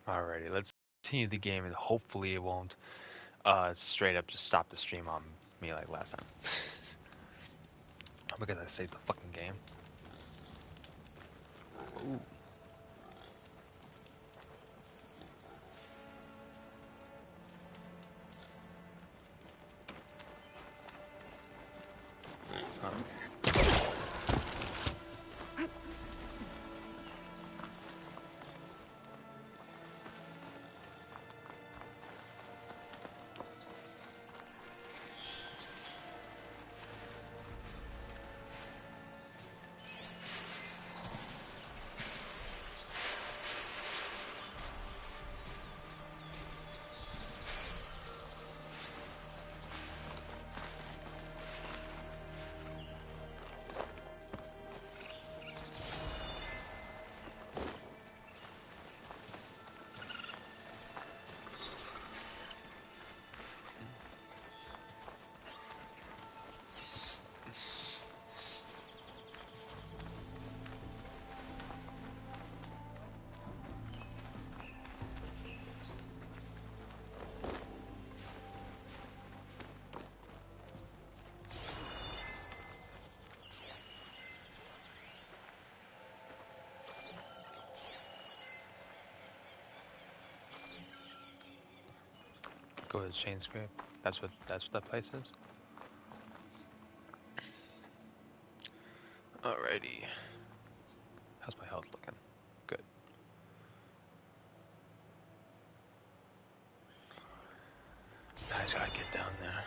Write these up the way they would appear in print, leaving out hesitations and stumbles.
Alrighty, let's continue the game and hopefully it won't straight up just stop the stream on me like last time. Because I saved the fucking game. Ooh. Go ahead, chain scrape. That's what that place is. Alrighty. How's my health looking? Good. I just gotta get down there.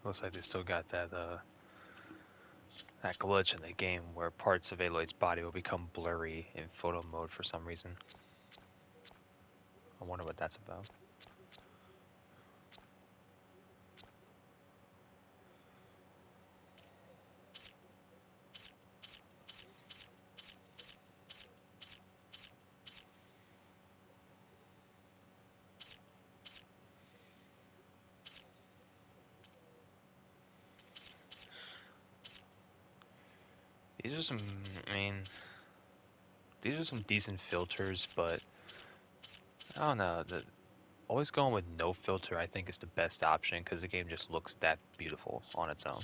Looks like they still got that glitch in the game where parts of Aloy's body will become blurry in photo mode for some reason. I wonder what that's about. These are some, I mean, these are some decent filters, but I don't know. Always going with no filter, I think, is the best option because the game just looks that beautiful on its own.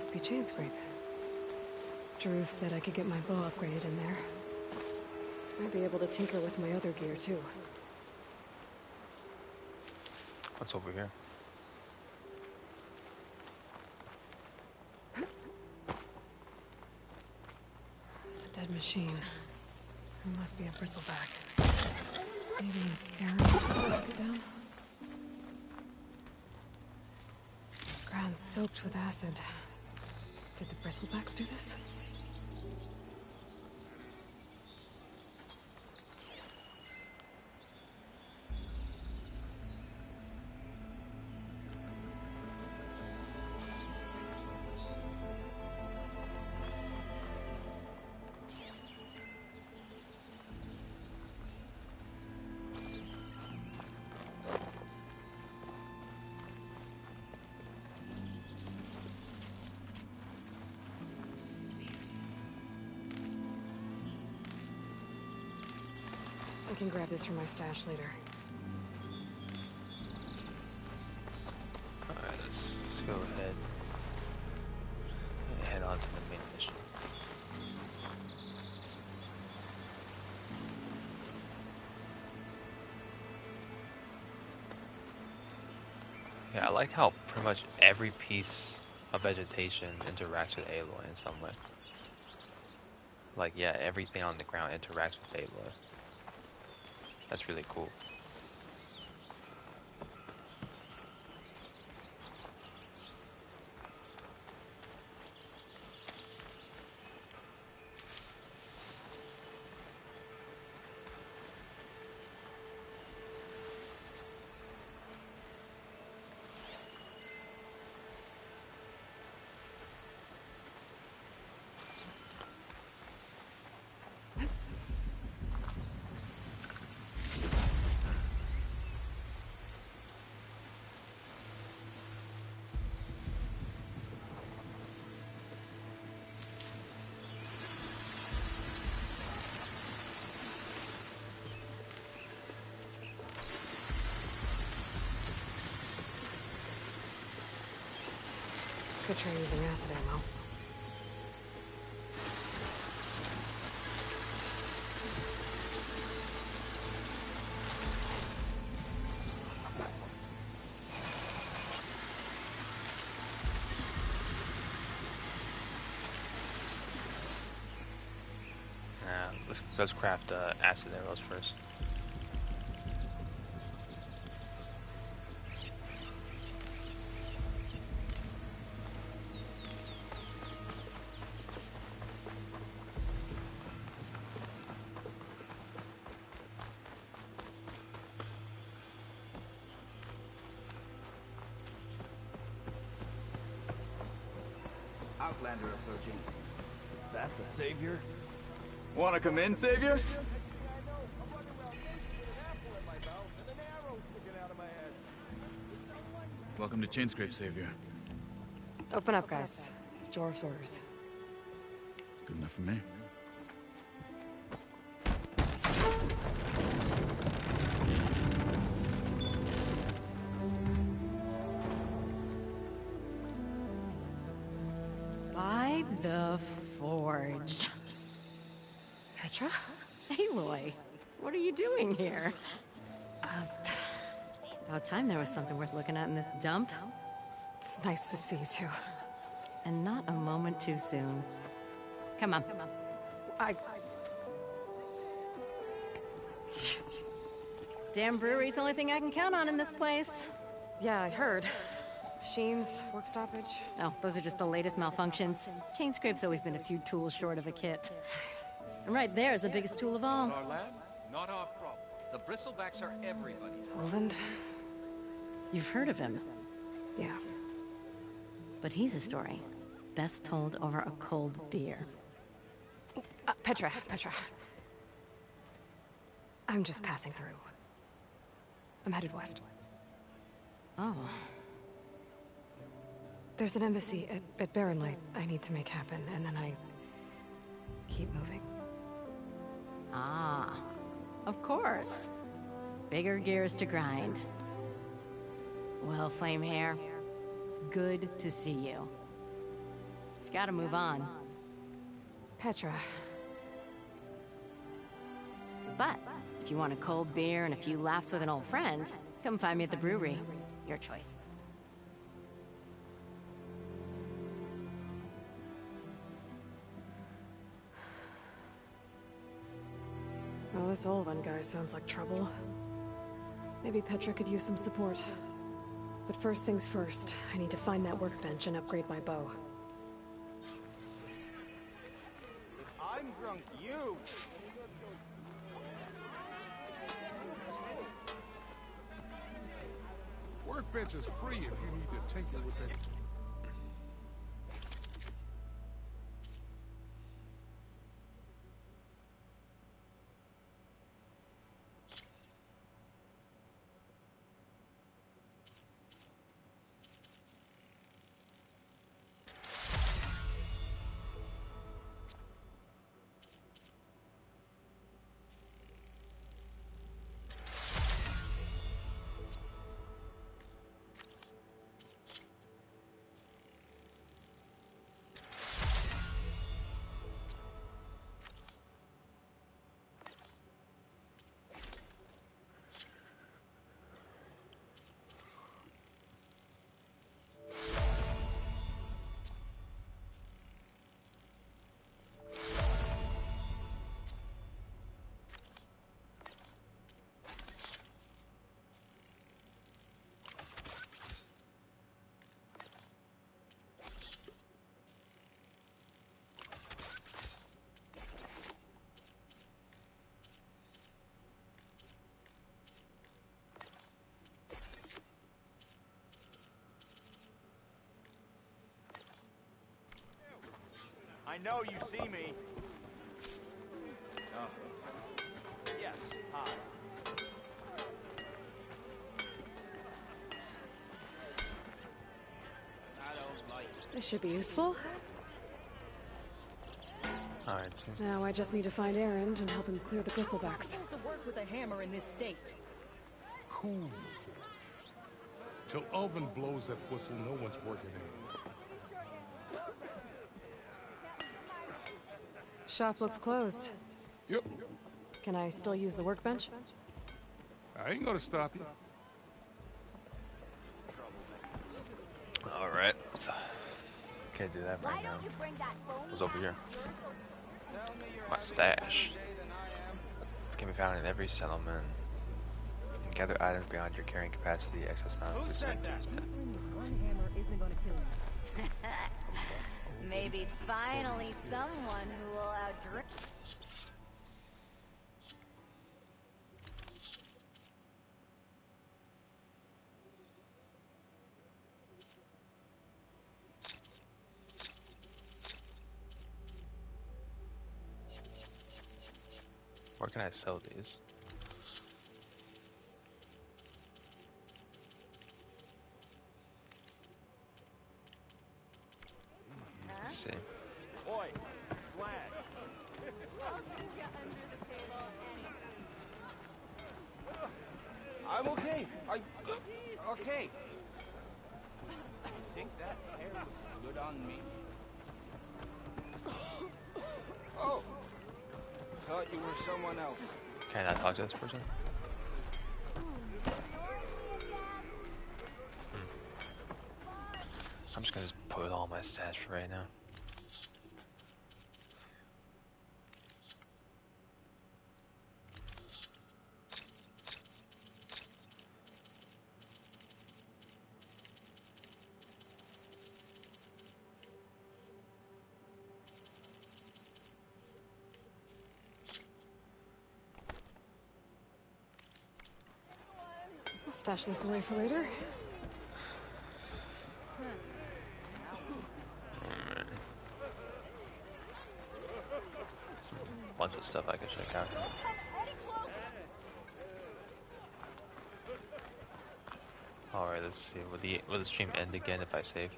Must be Chainscrape. Drew said I could get my bow upgraded in there. Might be able to tinker with my other gear, too. What's over here? It's a dead machine. It must be a bristleback. Maybe Aaron took it down? Ground soaked with acid. Did the bristlebacks do this? I can grab this from my stash later. Alright, let's go ahead and head on to the main mission. Yeah, I like how pretty much every piece of vegetation interacts with Aloy in some way. Like, yeah, everything on the ground interacts with Aloy. That's really cool. Could try using acid ammo. Let's craft acid arrows first. Outlander approaching. Is that the Savior? Wanna come in, Savior? Welcome to Chainscrape, Savior. Open up, guys. Jorv's orders. Good enough for me. By the Forge. Petra? Aloy, what are you doing here? About time there was something worth looking at in this dump. It's nice to see you, too. And not a moment too soon. Come on. Damn brewery's the only thing I can count on in this place. Yeah, I heard. Machines, work stoppage. Oh, those are just the latest malfunctions. Chainscrape's always been a few tools short of a kit. And right there is the biggest tool of all. Our land, not our problem. The bristlebacks are everybody's problem. Roland? You've heard of him, Yeah. but he's a story best told over a cold beer. Petra. I'm just passing through. I'm headed west. Oh, There's an embassy at Barren Light I need to make happen, and then I keep moving. ah, of course. Bigger gears to grind. Well, Flamehair, good to see you. Gotta move on. Petra. But if you want a cold beer and a few laughs with an old friend, come find me at the brewery. Your choice. Well, this Olvan guy sounds like trouble. Maybe Petra could use some support. But first things first, I need to find that workbench and upgrade my bow. I'm drunk, you! Workbench is free if you need to tinker with that. I know you see me. Oh. Yes, hi. I don't like it. This should be useful. Alright. Now I just need to find Erend and help him clear the gristlebacks. Supposed to work with a hammer in this state. Cool. Till Oven blows that whistle, no one's working in. Shop looks closed. Yep. Can I still use the workbench? I ain't gonna stop you. Alright. Can't do that right now. What's over here? My stash. Can be found in every settlement. Gather items beyond your carrying capacity. Access not Who said that? One hammer isn't gonna kill you. Maybe finally someone who will outdrink. Where can I sell these? Let's see. Oi, swag. I'm okay. Okay. Think that hair looks good on me? Oh. Thought you were someone else. Can I talk to this person? I'm just gonna put all my stats for right now. I'll stash this away for later. Bunch of stuff I can check out. Alright, let's see. Will the stream end again if I save?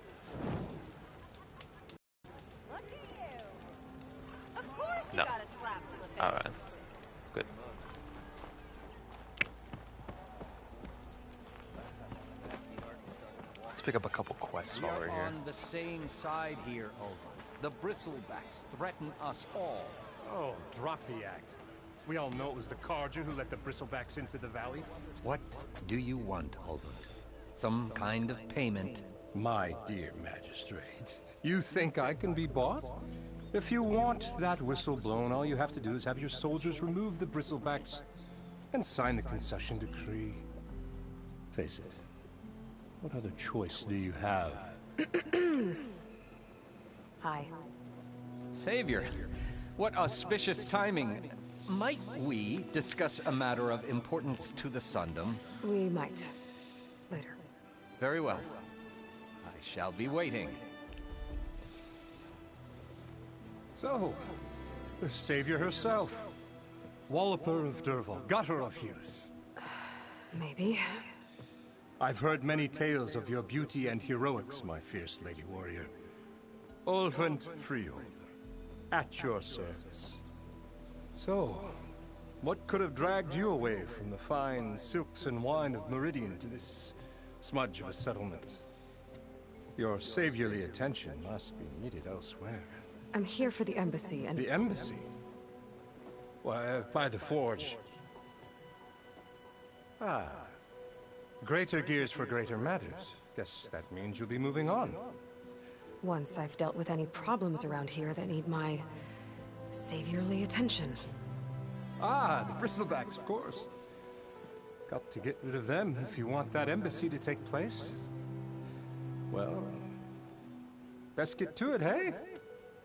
Of course you No. got a slap to the face. Alright. Good. Let's pick up a couple quests We while we're are here. on the same side here, Olvan. The Bristlebacks threaten us all. Oh, drop the act. We all know it was the Carja who let the Bristlebacks into the valley. What do you want, Ulvund? Some kind of payment? My dear magistrate, you think I can be bought? If you want that whistle blown, all you have to do is have your soldiers remove the Bristlebacks and sign the concession decree. Face it, what other choice do you have? Hi. Savior, what auspicious timing. Might we discuss a matter of importance to the Sundom? We might. Later. Very well. I shall be waiting. So, the savior herself. Walloper of Derval, gutter of youth. Maybe. I've heard many tales of your beauty and heroics, my fierce lady warrior. Ulvund Freehold, at your service. So, what could have dragged you away from the fine silks and wine of Meridian to this smudge of a settlement? Your saviorly attention must be needed elsewhere. I'm here for the embassy and... The embassy? Why, by the forge. Ah. Greater gears for greater matters. Guess that means you'll be moving on. Once I've dealt with any problems around here that need my... saviorly attention. Ah, the Bristlebacks, of course. Got to get rid of them if you want that embassy to take place. Well, best get to it, hey?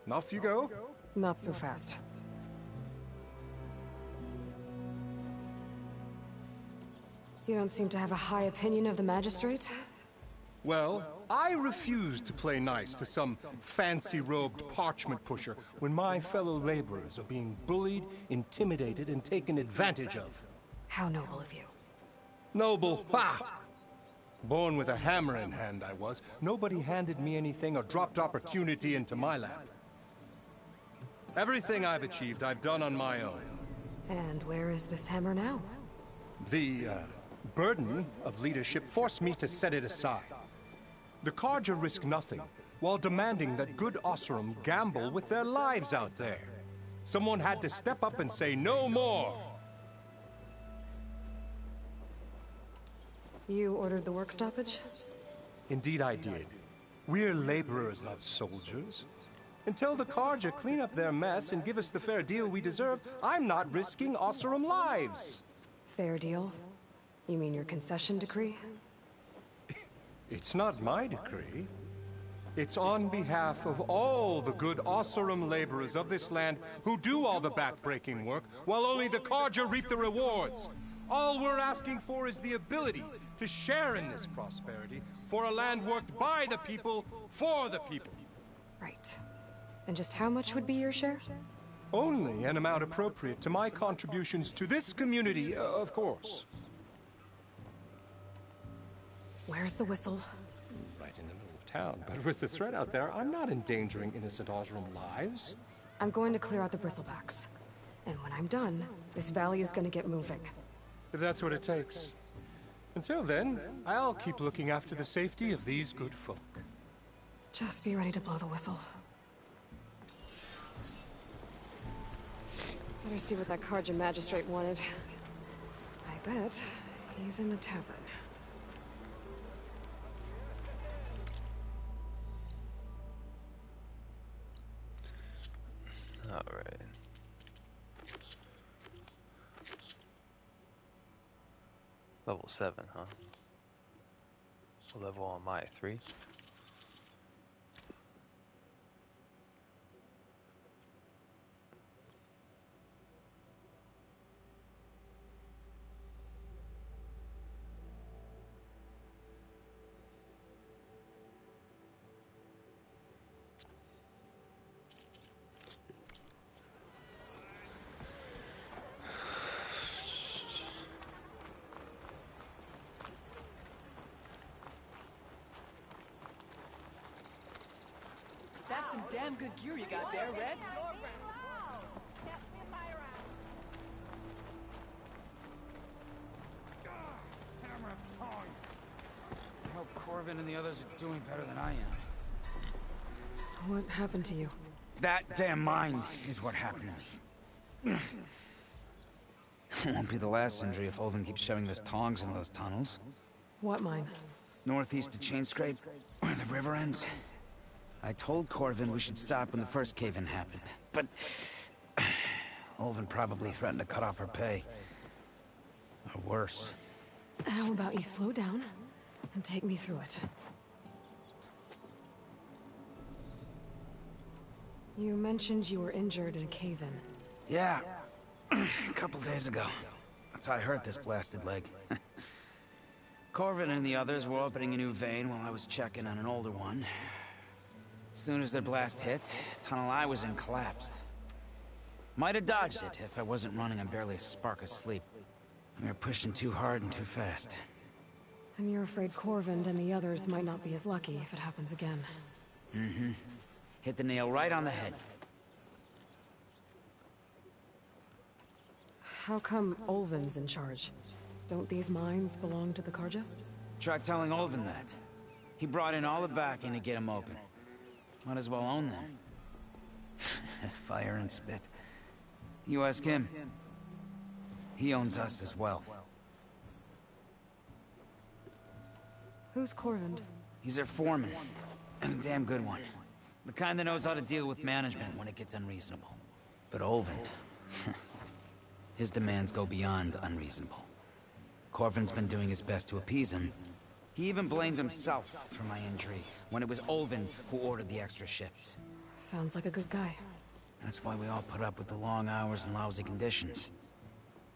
And off you go. Not so fast. You don't seem to have a high opinion of the magistrate? Well, I refuse to play nice to some fancy-robed parchment pusher when my fellow laborers are being bullied, intimidated, and taken advantage of. How noble of you. Noble? Ha! Born with a hammer in hand, I was. Nobody handed me anything or dropped opportunity into my lap. Everything I've achieved, I've done on my own. And where is this hammer now? The, burden of leadership forced me to set it aside. The Carja risk nothing, while demanding that good Oseram gamble with their lives out there. Someone had to step up and say no more! You ordered the work stoppage? Indeed I did. We're laborers, not soldiers. Until the Carja clean up their mess and give us the fair deal we deserve, I'm not risking Oseram lives! Fair deal? You mean your concession decree? It's not my decree. It's on behalf of all the good Oseram laborers of this land who do all the back-breaking work, while only the Carja reap the rewards. All we're asking for is the ability to share in this prosperity for a land worked by the people, for the people. Right. And just how much would be your share? Only an amount appropriate to my contributions to this community, of course. Where's the whistle? Right in the middle of town, but with the threat out there, I'm not endangering innocent Oseram lives. I'm going to clear out the Bristlebacks. And when I'm done, this valley is gonna get moving. If that's what it takes. Until then, I'll keep looking after the safety of these good folk. Just be ready to blow the whistle. Better see what that Carja magistrate wanted. I bet he's in the tavern. Alright. Level 7, huh? What level am I? 3? That's some damn good gear you got there, Red. I hope Corvin and the others are doing better than I am. What happened to you? That damn mine is what happened to me. It won't be the last injury if Ulvin keeps shoving those tongs into those tunnels. What mine? Northeast of Chainscrape, where the river ends. I told Corvin we should stop when the first cave-in happened, but Ulvin probably threatened to cut off her pay. Or worse. How about you slow down and take me through it? You mentioned you were injured in a cave-in. Yeah, a couple days ago. That's how I hurt this blasted leg. Corvin and the others were opening a new vein while I was checking on an older one. As soon as their blast hit, the tunnel I was in collapsed. Might have dodged it if I wasn't running on barely a spark of sleep. We were pushing too hard and too fast. And you're afraid Corvind and the others might not be as lucky if it happens again. Mm-hmm. Hit the nail right on the head. How come Ulvin's in charge? Don't these mines belong to the Karja? Try telling Ulvin that. He brought in all the backing to get them open. Might as well own them. Fire and spit. You ask him. He owns us as well. Who's Corvind? He's their foreman. And a damn good one. The kind that knows how to deal with management when it gets unreasonable. But Ulvin... his demands go beyond unreasonable. Corvin's been doing his best to appease him. He even blamed himself for my injury, when it was Ulvin who ordered the extra shifts. Sounds like a good guy. That's why we all put up with the long hours and lousy conditions.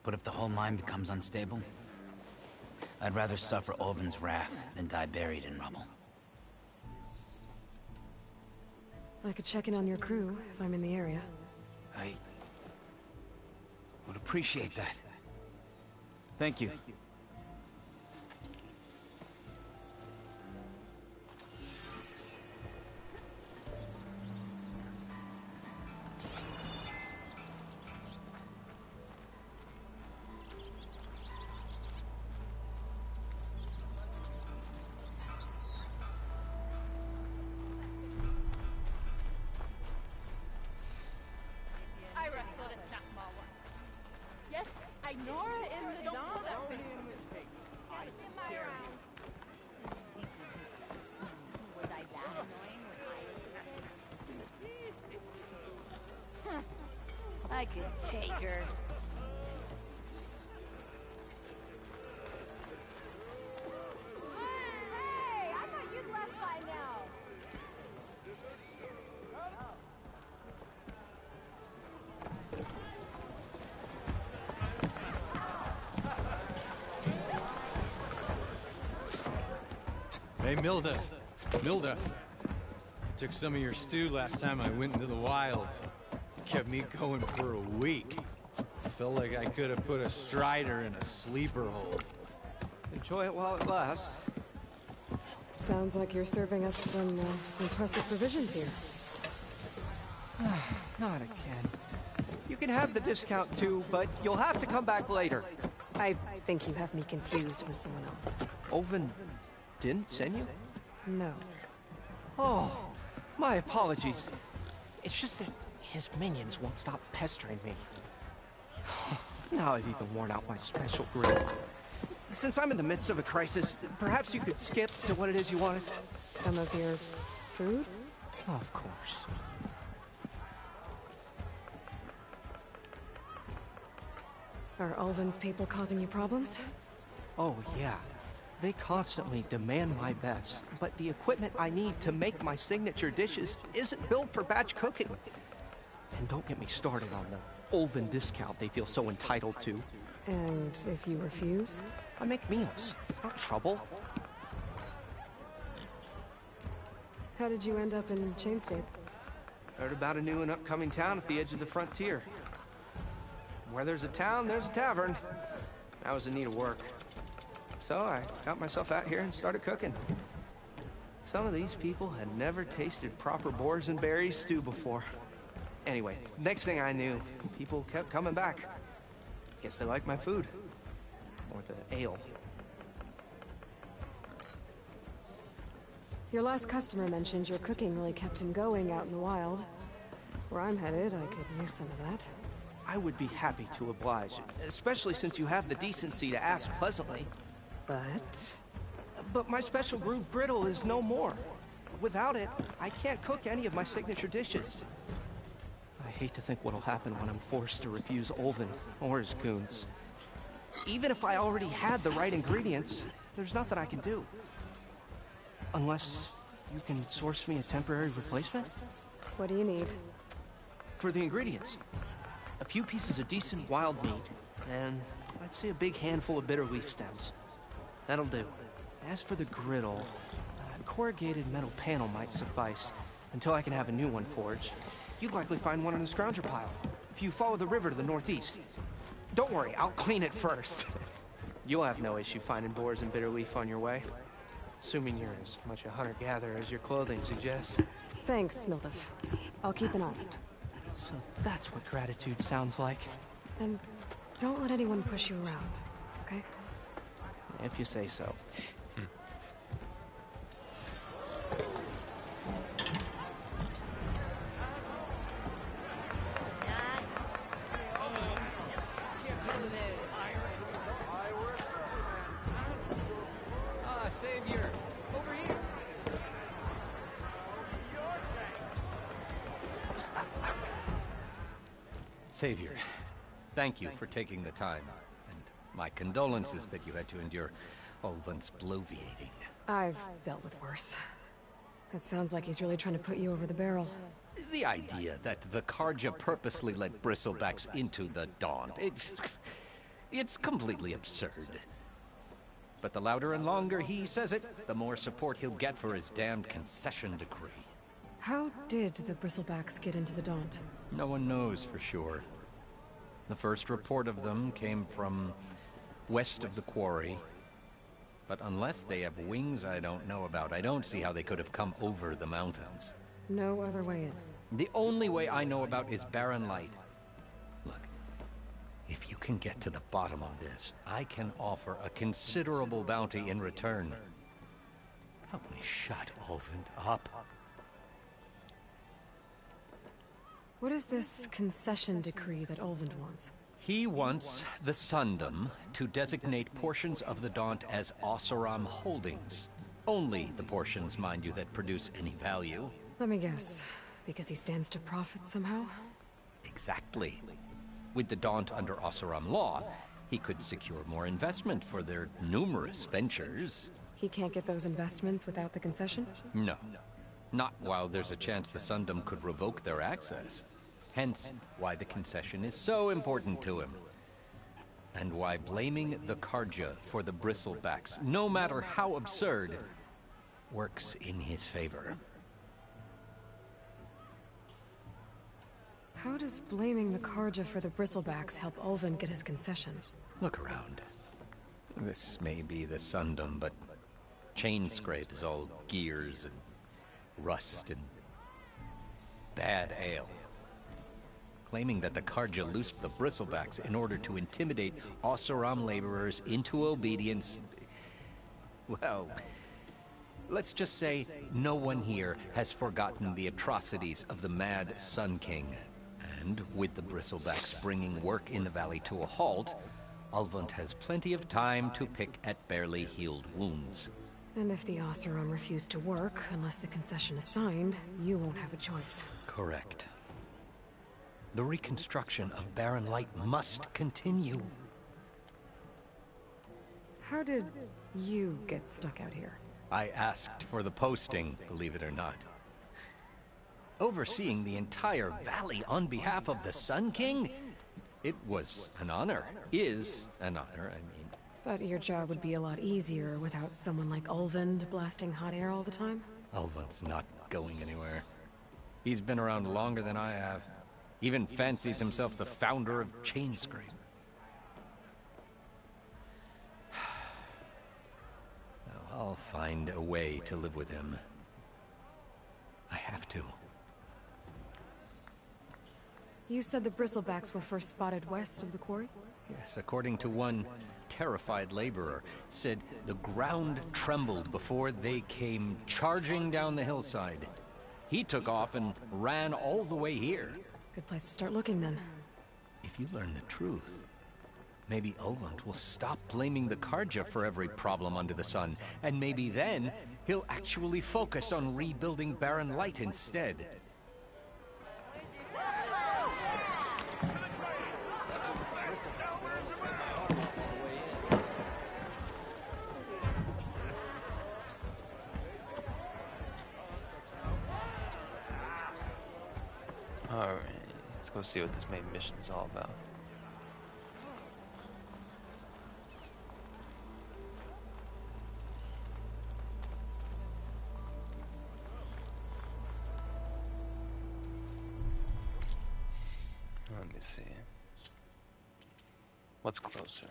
But if the whole mine becomes unstable, I'd rather suffer Ulvin's wrath than die buried in rubble. I could check in on your crew if I'm in the area. I would appreciate that. Thank you. I wrestled a snackball once. Yes, I Nora in the dawn. Was I that annoying when I could take her. Hey, I thought you'd left by now. Hey, Milda. Milda. I took some of your stew last time I went into the wilds. Kept me going for a week. I felt like I could have put a strider in a sleeper hole. Enjoy it while it lasts. Sounds like you're serving up some impressive provisions here. Not again. You can have the discount too, but you'll have to come back later. I think you have me confused with someone else. Ulvin didn't send you? No. Oh, my apologies. It's just that his minions won't stop pestering me. Now I've even worn out my special grill. Since I'm in the midst of a crisis, perhaps you could skip to what it is you wanted? Some of your food? Of course. Are Ulvin's people causing you problems? Oh, yeah. They constantly demand my best, but the equipment I need to make my signature dishes isn't built for batch cooking. And don't get me started on the Ulvin discount they feel so entitled to. And if you refuse? I make meals, not trouble. How did you end up in Chainscrape? Heard about a new and upcoming town at the edge of the frontier. Where there's a town, there's a tavern. I was in need of work. So I got myself out here and started cooking. Some of these people had never tasted proper boars and berries stew before. Anyway, next thing I knew, people kept coming back. Guess they liked my food. Or the ale. Your last customer mentioned your cooking really kept him going out in the wild. Where I'm headed, I could use some of that. I would be happy to oblige, especially since you have the decency to ask pleasantly. But my special groove griddle is no more. Without it, I can't cook any of my signature dishes. I hate to think what'll happen when I'm forced to refuse Olvin or his goons. Even if I already had the right ingredients, there's nothing I can do. Unless you can source me a temporary replacement? What do you need? For the ingredients, a few pieces of decent wild meat, and I'd say a big handful of bitter leaf stems. That'll do. As for the griddle, a corrugated metal panel might suffice until I can have a new one forged. You'd likely find one in a scrounger pile if you follow the river to the northeast. Don't worry, I'll clean it first. You'll have no issue finding boars and bitter leaf on your way. Assuming you're as much a hunter-gatherer as your clothing suggests. Thanks, Mildef. I'll keep an eye on it. So that's what gratitude sounds like. And don't let anyone push you around, okay? If you say so. Savior, over here. Savior, thank you for taking the time, and my condolences that you had to endure Olvin's bloviating. I've dealt with worse. It sounds like he's really trying to put you over the barrel. The idea that the Carja purposely let Bristlebacks into the Daunt, it's completely absurd. But the louder and longer he says it, the more support he'll get for his damned concession decree. How did the Bristlebacks get into the Daunt? No one knows for sure. The first report of them came from west of the quarry. But unless they have wings I don't know about, I don't see how they could have come over the mountains. No other way in. The only way I know about is Barren Light. Look, if you can get to the bottom of this, I can offer a considerable bounty in return. Help me shut Olvin up. What is this concession decree that Olvin wants? He wants the Sundom to designate portions of the Daunt as Oseram holdings. Only the portions, mind you, that produce any value. Let me guess. Because he stands to profit somehow? Exactly. With the Daunt under Oseram law, he could secure more investment for their numerous ventures. He can't get those investments without the concession? No. Not while there's a chance the Sundom could revoke their access. Hence, why the concession is so important to him. And why blaming the Carja for the Bristlebacks, no matter how absurd, works in his favor. How does blaming the Carja for the Bristlebacks help Olvin get his concession? Look around. This may be the Sundom, but Chainscrape is all gears and rust and bad ale. Claiming that the Carja loosed the Bristlebacks in order to intimidate Oseram laborers into obedience. Well, let's just say no one here has forgotten the atrocities of the Mad Sun King. And with the Bristlebacks bringing work in the valley to a halt, Ulvund has plenty of time to pick at barely healed wounds. And if the Oseram refuse to work, unless the concession is signed, you won't have a choice. Correct. The reconstruction of Barren Light must continue. How did you get stuck out here? I asked for the posting, believe it or not. Overseeing the entire valley on behalf of the Sun King? It was an honor. Is an honor, I mean. But your job would be a lot easier without someone like Ulvund blasting hot air all the time? Ulvund's not going anywhere. He's been around longer than I have. Even fancies himself the founder of Chainscrape. Now, I'll find a way to live with him. I have to. You said the Bristlebacks were first spotted west of the quarry? Yes, according to one terrified laborer, said the ground trembled before they came charging down the hillside. He took off and ran all the way here. Good place to start looking, then. If you learn the truth, maybe Ulvund will stop blaming the Karja for every problem under the sun, and maybe then he'll actually focus on rebuilding Barren Light instead. Alright, let's go see what this main mission is all about. Let me see. What's closer?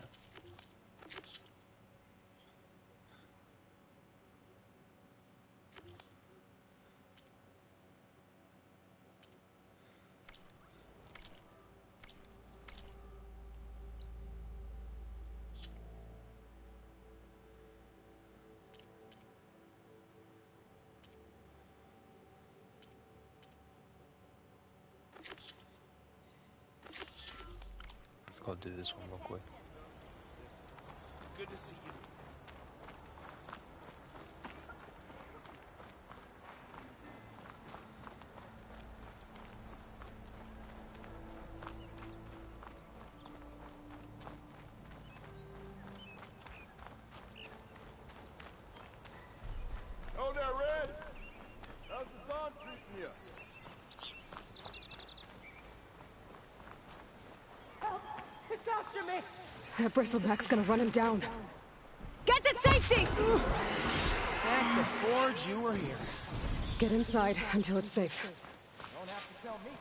Let's go do this one real quick. Good to see you. Oh, there, Red! How's the dawn treating you? It's after me! That bristleback's gonna run him down. Get to safety! Thank the Forge you were here. Get inside until it's safe. Don't have to tell me.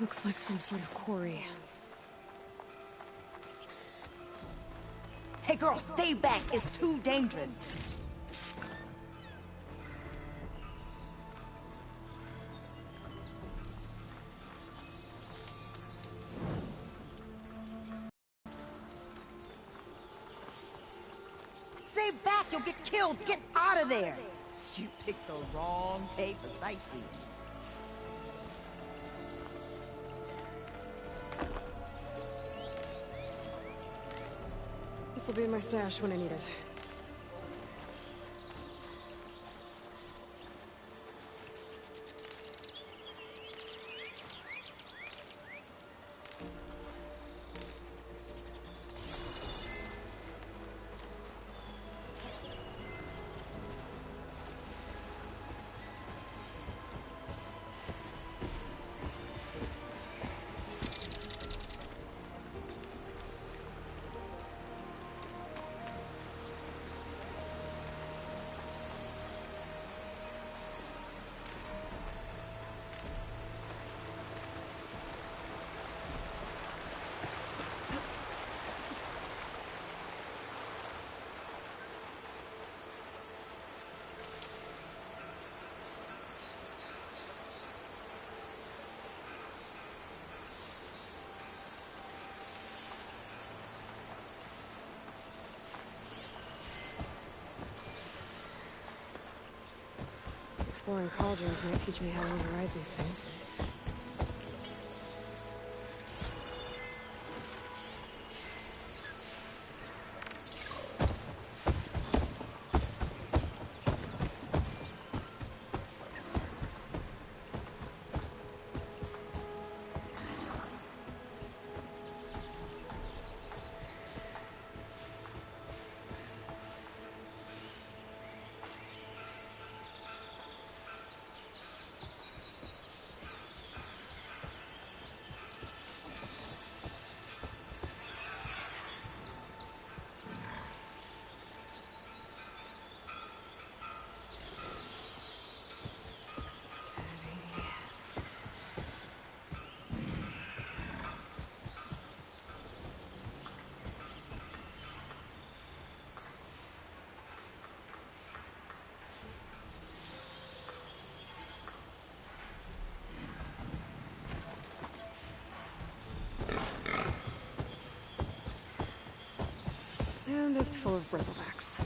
Looks like some sort of quarry. Hey girl, stay back. It's too dangerous. Stay back, you'll get killed. Get out of there. You picked the wrong day for sightseeing. This'll be in my stash when I need it. Exploring cauldrons might teach me how to override these things. It's full of bristlebacks.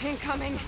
Incoming.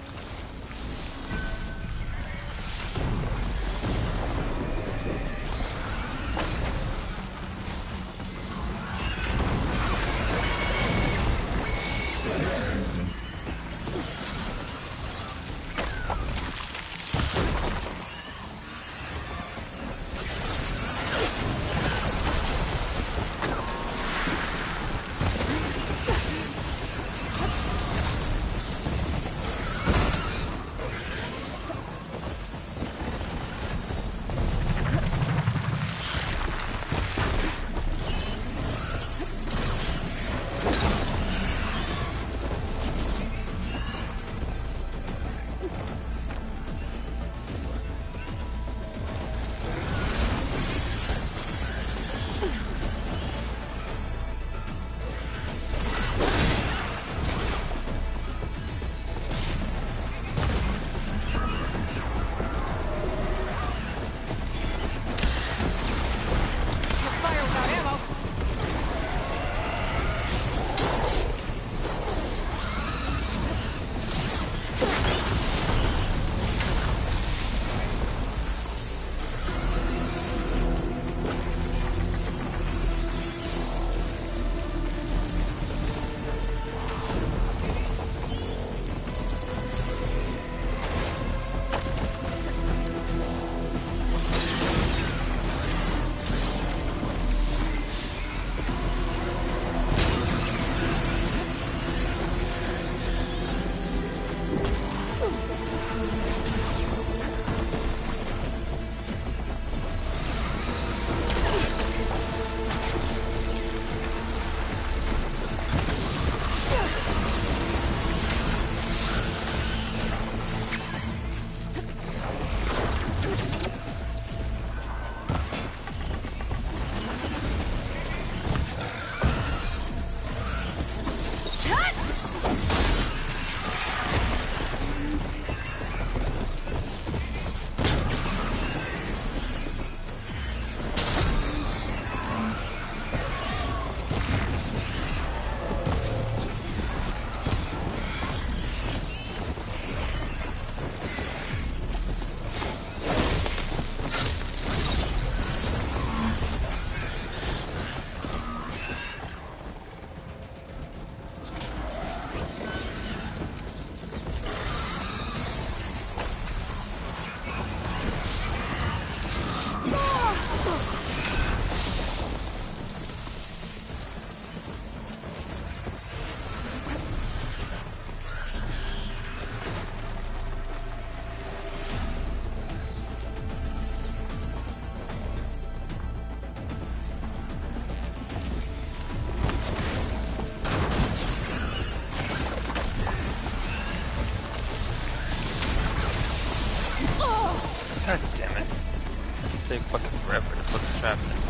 God damn it. It'll take fucking forever to put the trap in.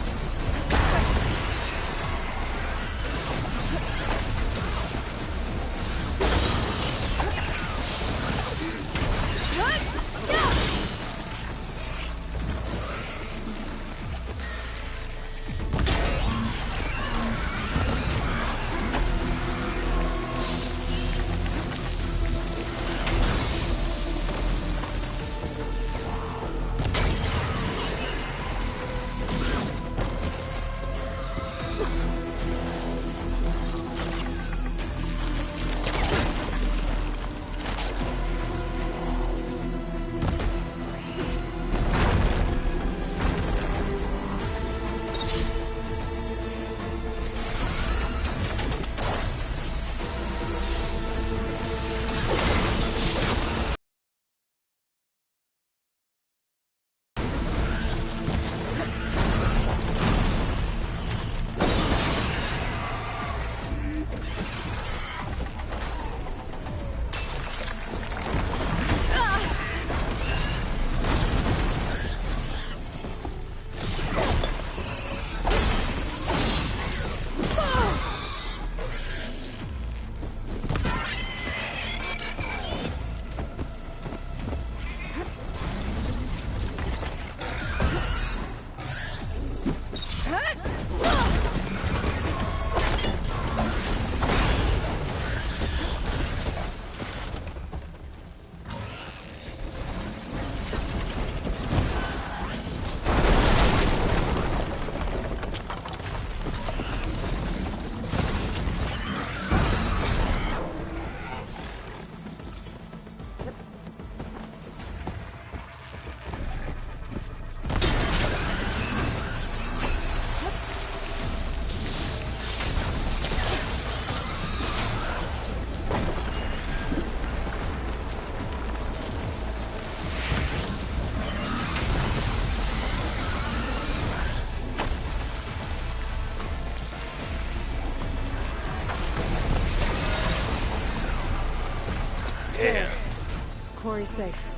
quarry's safe.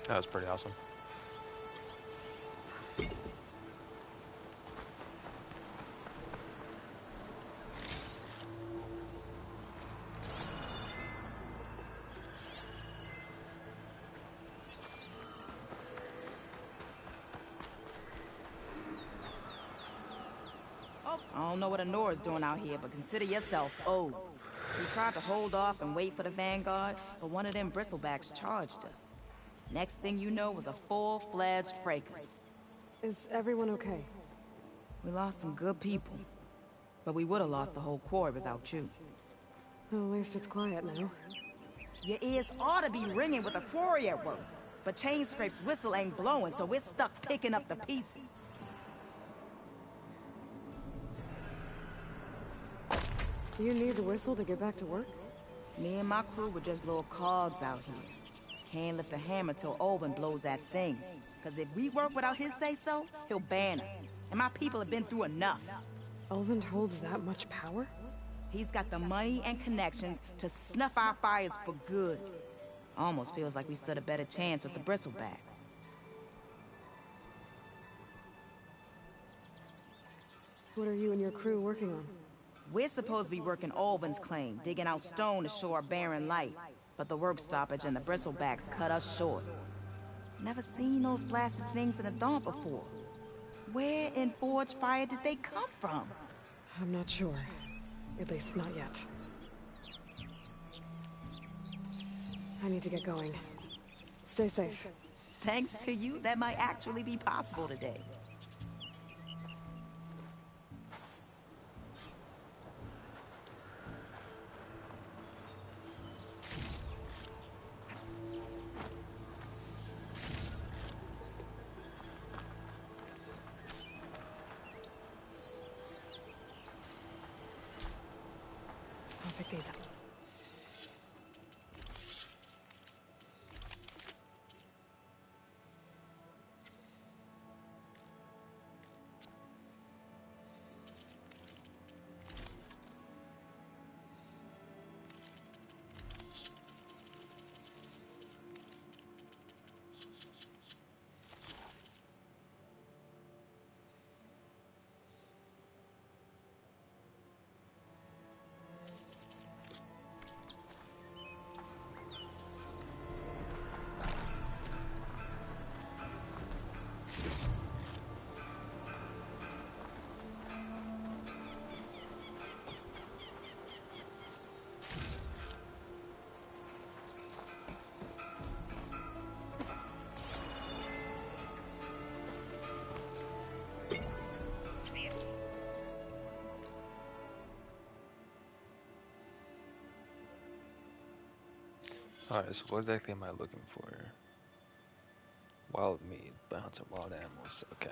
That was pretty awesome. I don't know what Honora's doing out here, but consider yourself owed. We tried to hold off and wait for the Vanguard, but one of them bristlebacks charged us. Next thing you know was a full-fledged fracas. Is everyone okay? We lost some good people, but we would have lost the whole quarry without you. Well, at least it's quiet now. Your ears ought to be ringing with a quarry at work, but Chainscrape's whistle ain't blowing, so we're stuck picking up the pieces. You need the whistle to get back to work? Me and my crew were just little cogs out here. Can't lift a hammer till Olvin blows that thing. Cause if we work without his say-so, he'll ban us. And my people have been through enough. Olvin holds that much power? He's got the money and connections to snuff our fires for good. Almost feels like we stood a better chance with the bristlebacks. What are you and your crew working on? We're supposed to be working Olvin's claim, digging out stone to show our barren light. But the work stoppage and the bristlebacks cut us short. Never seen those blasted things in the dawn before. Where in Forge Fire did they come from? I'm not sure. At least not yet. I need to get going. Stay safe. Thanks to you, that might actually be possible today. I'll pick these up. Alright, so what exactly am I looking for? Wild meat, bounce on wild animals, okay.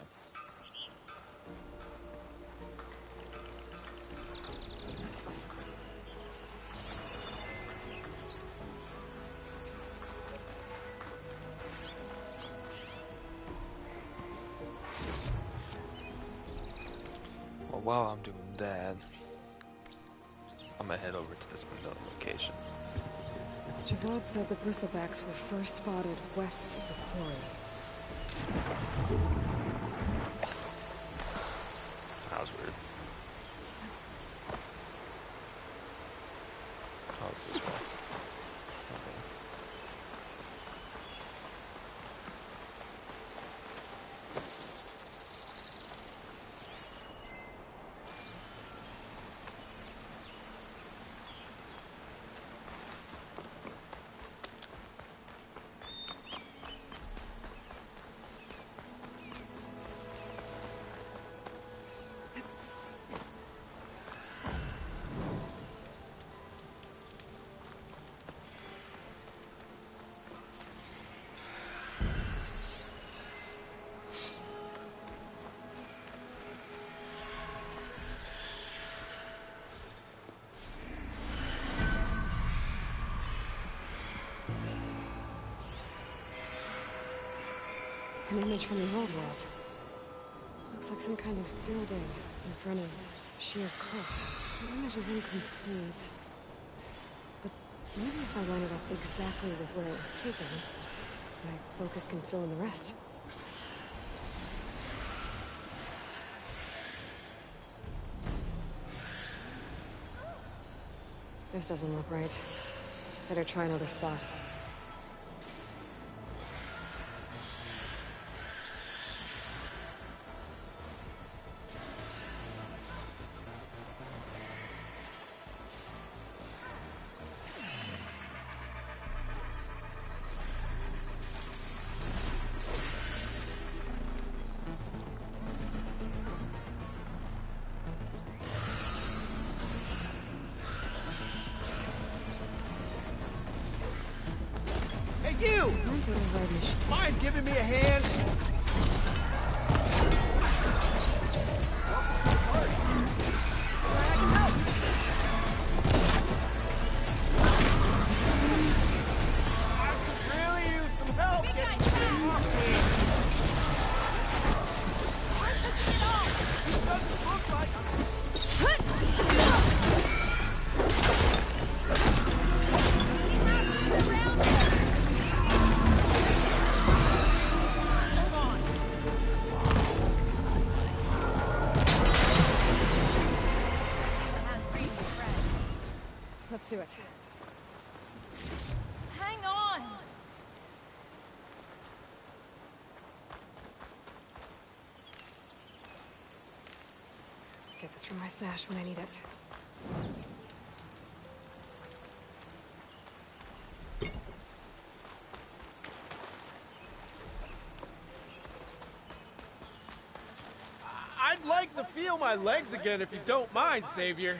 Well, while I'm doing that, I'm gonna head over to this another location. Javad said the bristlebacks were first spotted west of the quarry. That was weird. Oh, it's this way. Okay. An image from the old world. Looks like some kind of building in front of sheer cliffs. The image is incomplete. But maybe if I line it up exactly with where it was taken, my focus can fill in the rest. This doesn't look right. Better try another spot. You! Mind giving me a hand? I could really use some help getting off me. It doesn't look like Let's do it. Hang on! Get this from my stash when I need it. I'd like to feel my legs again if you don't mind, Savior.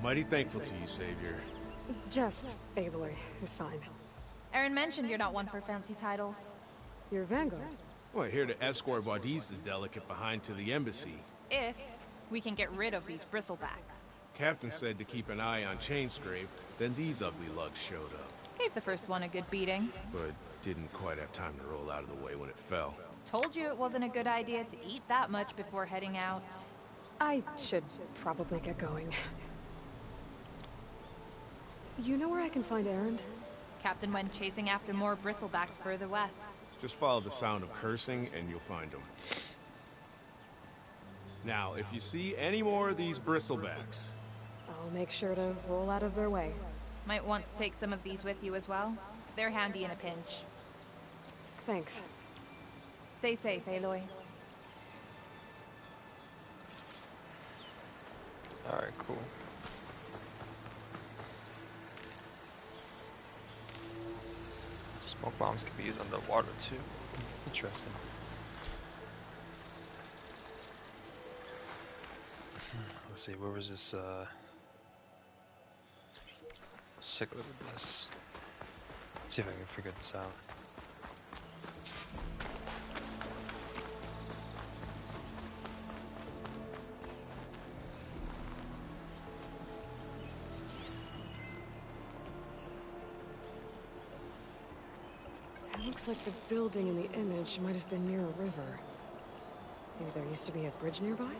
Mighty thankful to you, Savior. Just Aloy is fine. Aaron mentioned you're not one for fancy titles. You're Vanguard. Well, here to escort Wadis the delicate behind to the embassy. If we can get rid of these bristlebacks. Captain said to keep an eye on Chainscrape, then these ugly lugs showed up. Gave the first one a good beating. But didn't quite have time to roll out of the way when it fell. Told you it wasn't a good idea to eat that much before heading out. I should probably get going. You know where I can find Erend? Captain went chasing after more bristlebacks further west. Just follow the sound of cursing and you'll find them. Now, if you see any more of these bristlebacks... I'll make sure to roll out of their way. Might want to take some of these with you as well. They're handy in a pinch. Thanks. Stay safe, Aloy. Alright, cool. Smoke bombs can be used underwater too. Interesting. Let's see, where was this, stick with this. Let's see if I can figure this out. It looks like the building in the image might have been near a river. Maybe there used to be a bridge nearby?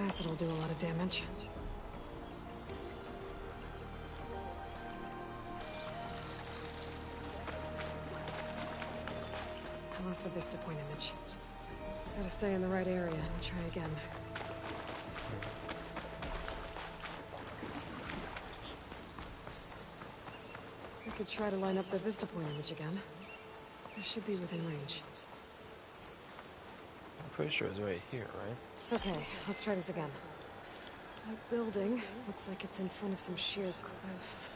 Acid'll do a lot of damage. lost the Vista Point image. Gotta stay in the right area and try again. I could try to line up the Vista Point image again. I should be within range. I'm pretty sure it's right here, right? Okay, let's try this again. That building looks like it's in front of some sheer cliffs.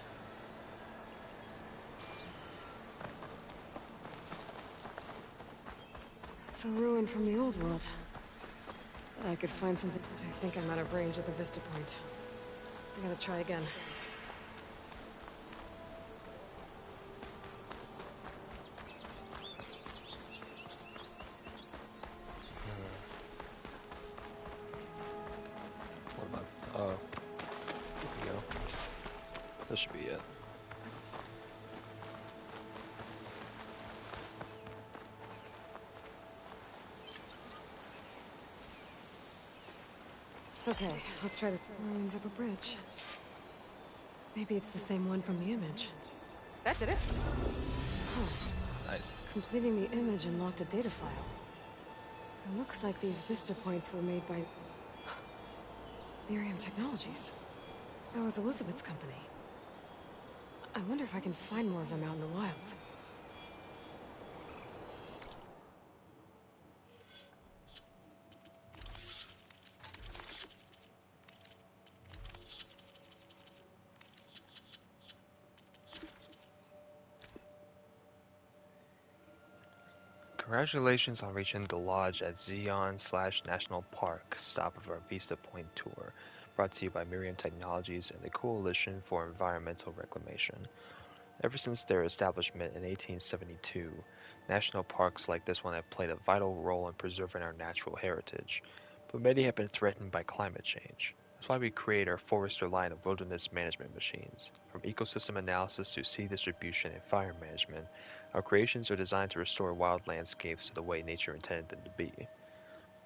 It's a ruin from the old world. I could find something. I think I'm out of range of the Vista Point. I gotta try again. What about? Oh, here we go. This should be it. Okay, let's try the ruins of a bridge. Maybe it's the same one from the image. That did it. Oh. Nice. Completing the image unlocked a data file. It looks like these Vista Points were made by Miriam Technologies. That was Elizabeth's company. I wonder if I can find more of them out in the wild. Congratulations on reaching the lodge at Zion/National Park, stop of our Vista Point tour, brought to you by Miriam Technologies and the Coalition for Environmental Reclamation. Ever since their establishment in 1872, national parks like this one have played a vital role in preserving our natural heritage, but many have been threatened by climate change. That's why we create our Forester line of wilderness management machines. From ecosystem analysis to seed distribution and fire management, our creations are designed to restore wild landscapes to the way nature intended them to be.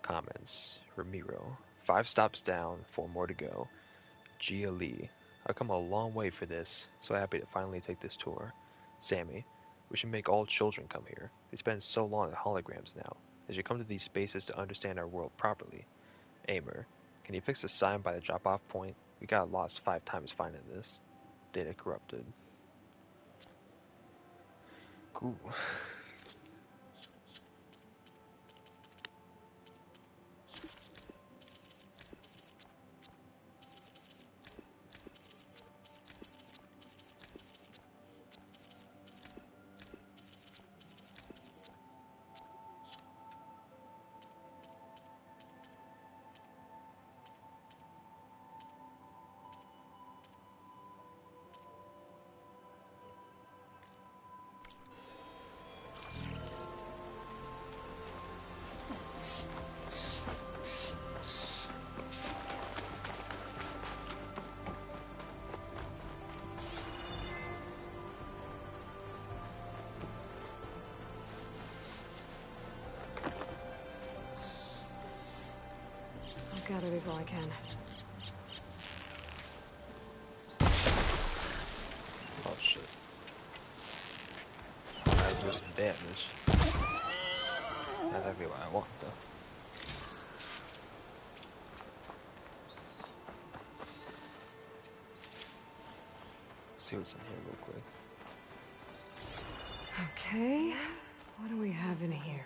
Comments. Ramiro. 5 stops down, 4 more to go. Gia Lee. I've come a long way for this, so happy to finally take this tour. Sammy. We should make all children come here. They spend so long in holograms now. They should come to these spaces to understand our world properly. Aimer. Can you fix the sign by the drop-off point? We got lost 5 times finding this. Data corrupted. Cool. I'll gather these while I can. Oh shit. I do some damage. That's exactly what I want though. Let's see what's in here real quick. Okay, what do we have in here?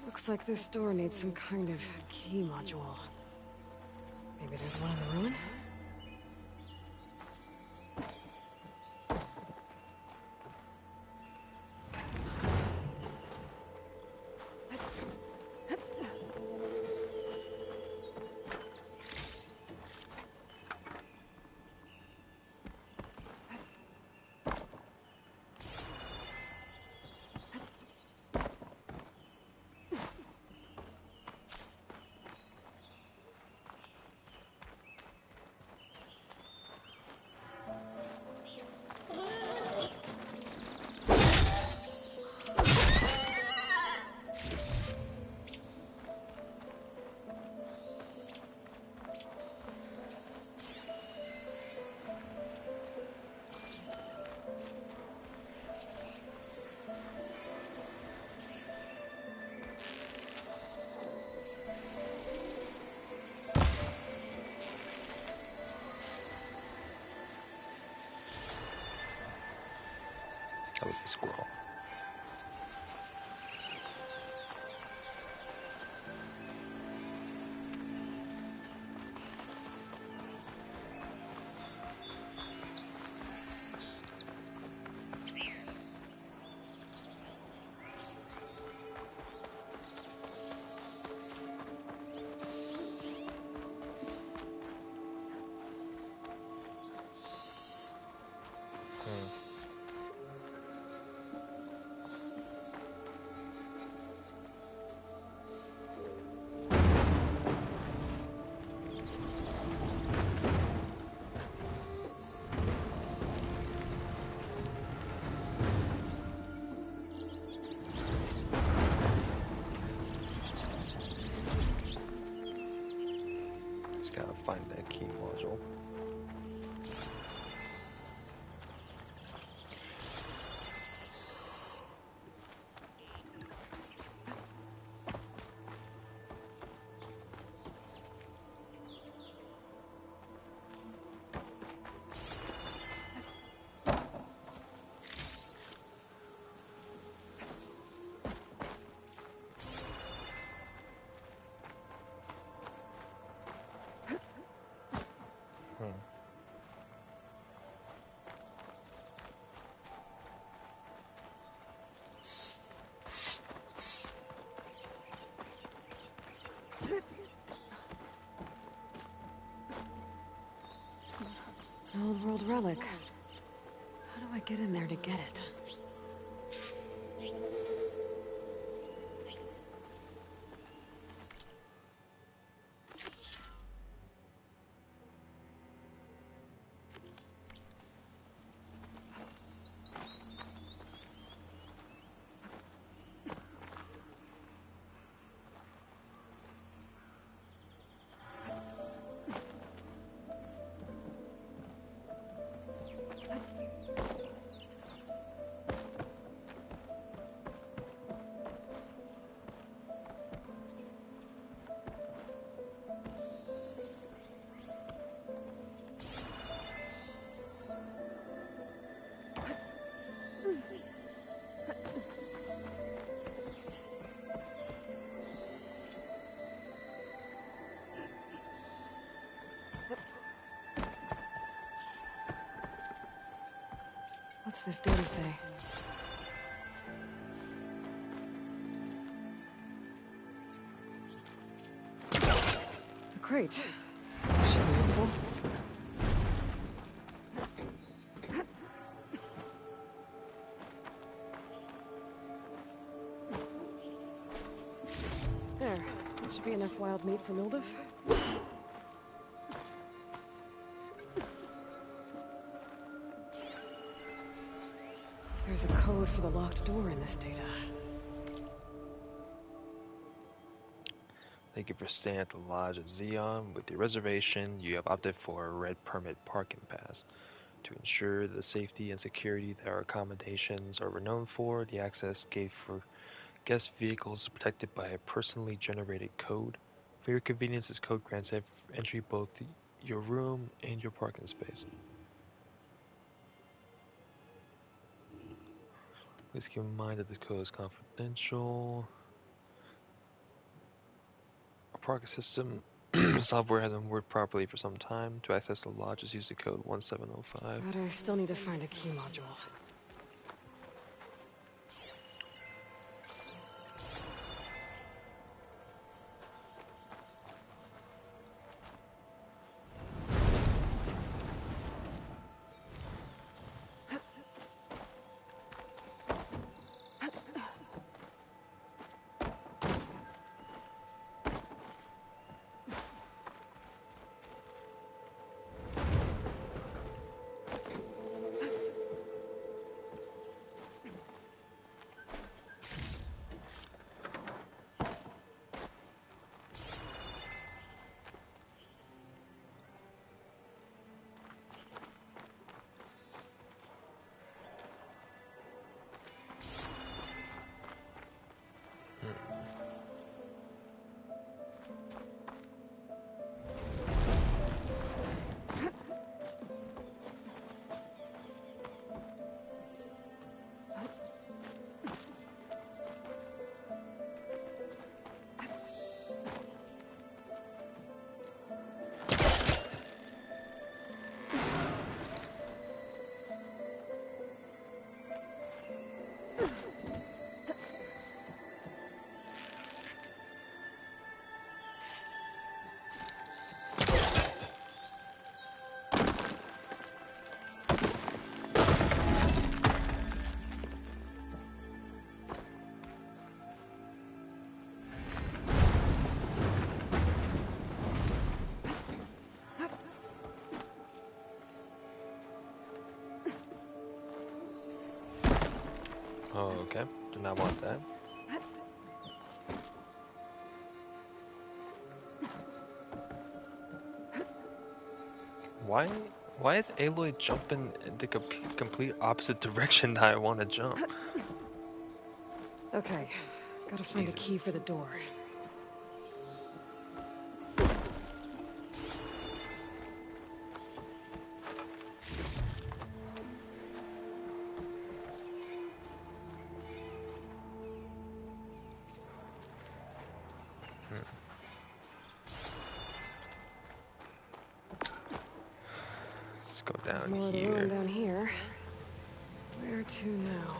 Looks like this door needs some kind of key module. Maybe there's one in the ruin? was the squirrel. Gotta find that key module. An old world relic. How do I get in there to get it? What's this data say? A crate. This should be useful. There. That should be enough wild meat for Mildif. There's a code for the locked door in this data. Thank you for staying at the Lodge of Zeon. With your reservation, you have opted for a red permit parking pass. To ensure the safety and security that our accommodations are renowned for, the access gate for guest vehicles is protected by a personally generated code. For your convenience, this code grants entry both to your room and your parking space. Please keep in mind that this code is confidential. Our parking system software hasn't worked properly for some time. To access the lodge, just use the code 1705. But I still need to find a key module. Oh, okay. Do not want that. Why is Aloy jumping in the complete opposite direction that I want to jump? Okay, gotta find a key for the door. Let's go down There's more here. room down here. Where to now?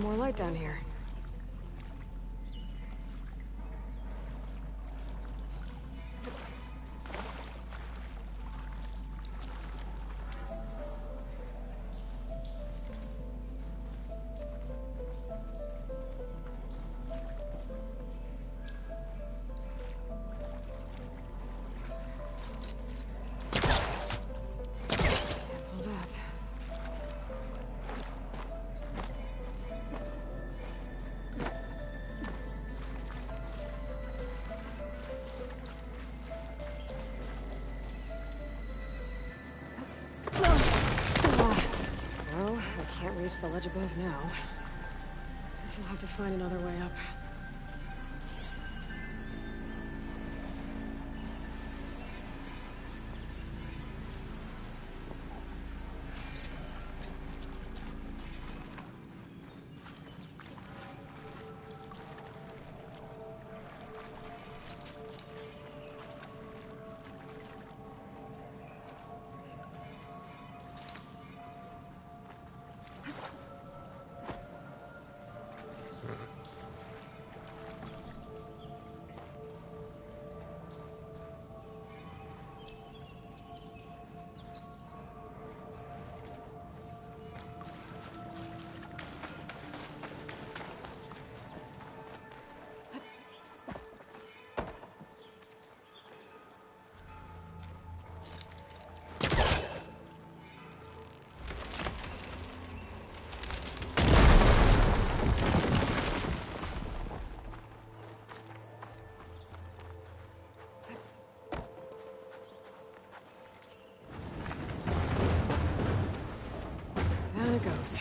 More light down here. Can't pull that. Well, I can't reach the ledge above now. Guess I'll have to find another way up. Down it goes.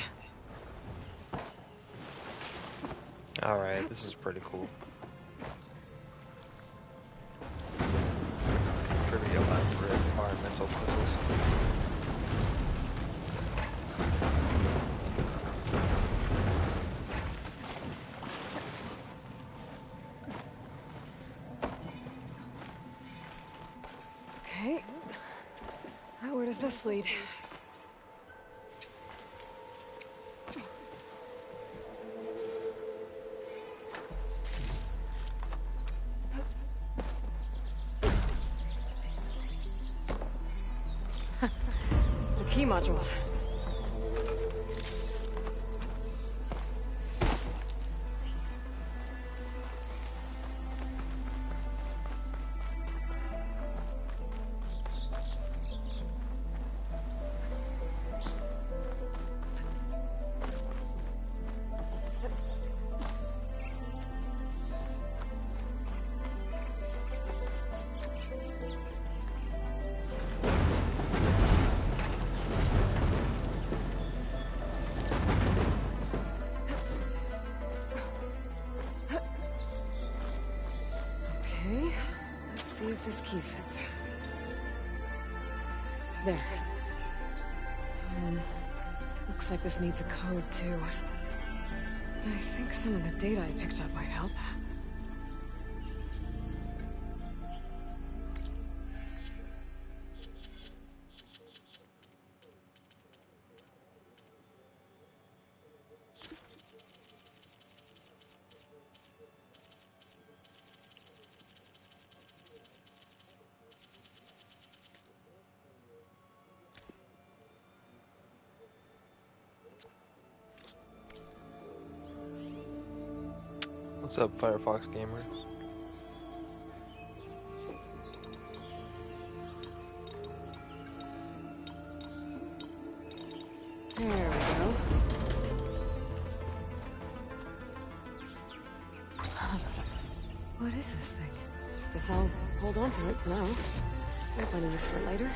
Alright, this is pretty cool. Pretty elaborate environmental puzzles. Okay. Now where does this lead? The key module. Okay, let's see if this key fits. There. Looks like this needs a code, too. I think some of the data I picked up might help. What's up, Firefox gamers? There we go. What is this thing? Guess I'll hold on to it for now. Might find a use for it later.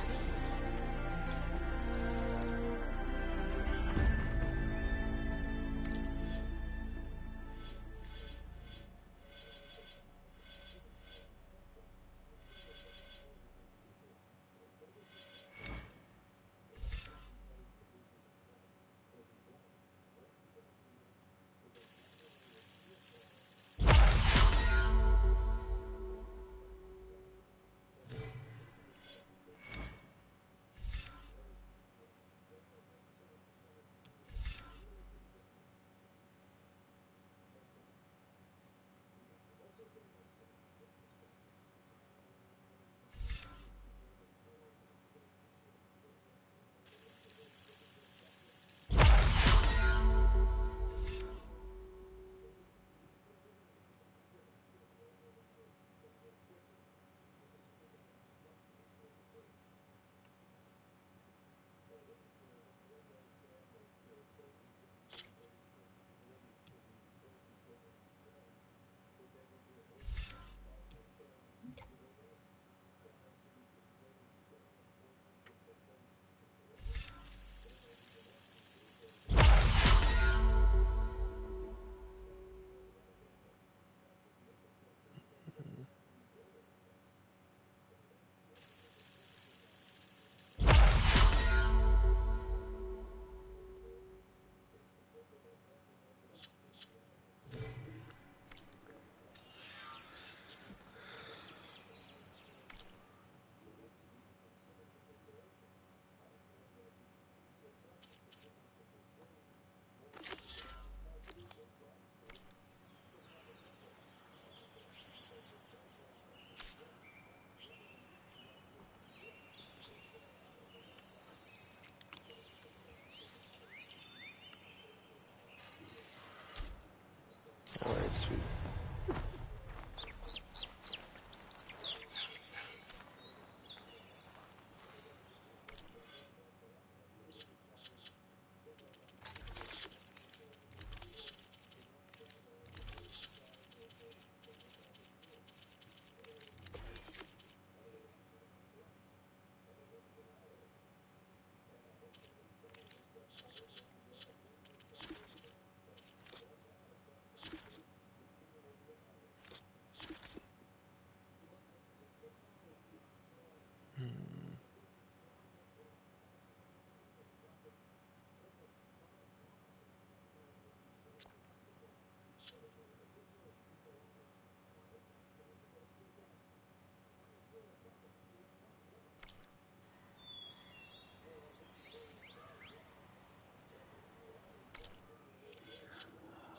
Alright, sweet.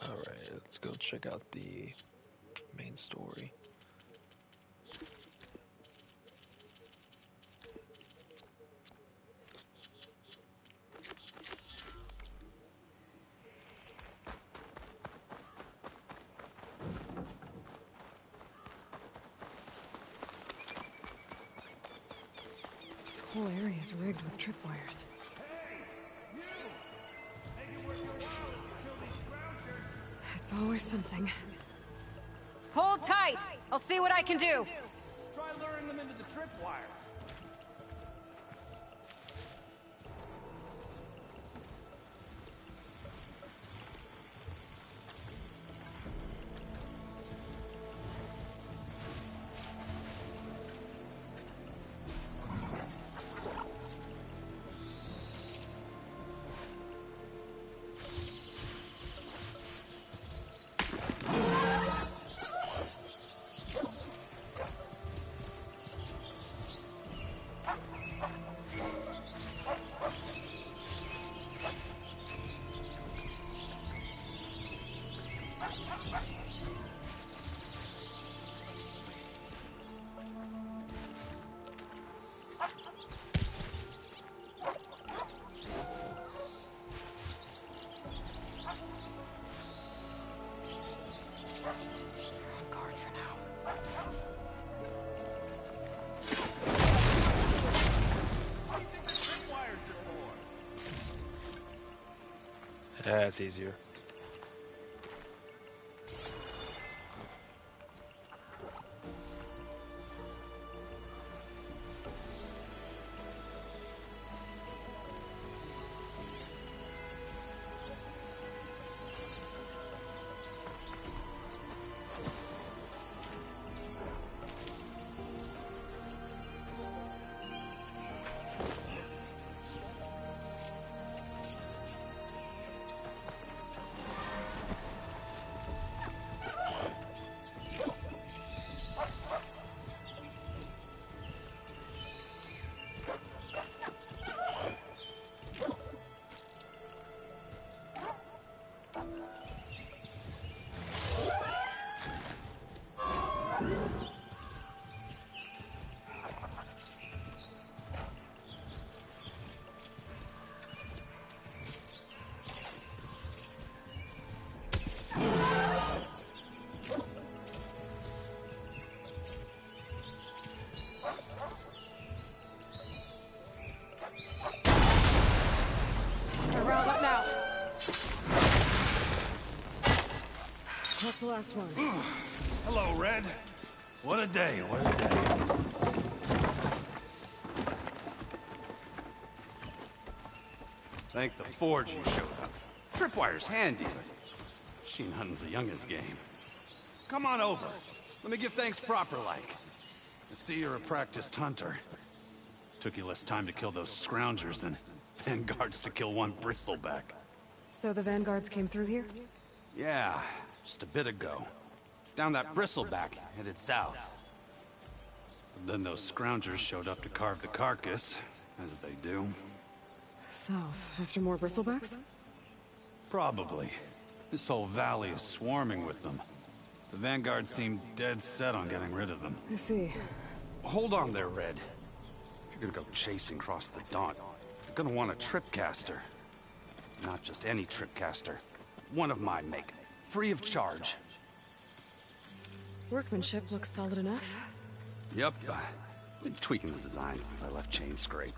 Alright, let's go check out the main story. This whole area is rigged with tripwires. It's always something. Hold tight! I'll see what I can do! Try luring them into the tripwire. Yeah, it's easier. That's the last one. Hello, Red. What a day, what a day. Thank the Forge you showed up. Tripwire's handy, but machine hunting's a youngin's game. Come on over. Let me give thanks proper-like. I see you're a practiced hunter. Took you less time to kill those scroungers than Vanguards to kill one bristleback. So the Vanguards came through here? Yeah, just a bit ago. Down that bristleback, headed south. But then those scroungers showed up to carve the carcass, as they do. South, after more bristlebacks? Probably. This whole valley is swarming with them. The Vanguard seemed dead set on getting rid of them. I see. Hold on there, Red. If you're gonna go chasing across the Daunt, you're gonna want a tripcaster. Not just any tripcaster. One of my make. Free of charge. Workmanship looks solid enough. Yep. Been tweaking the design since I left Chainscrape.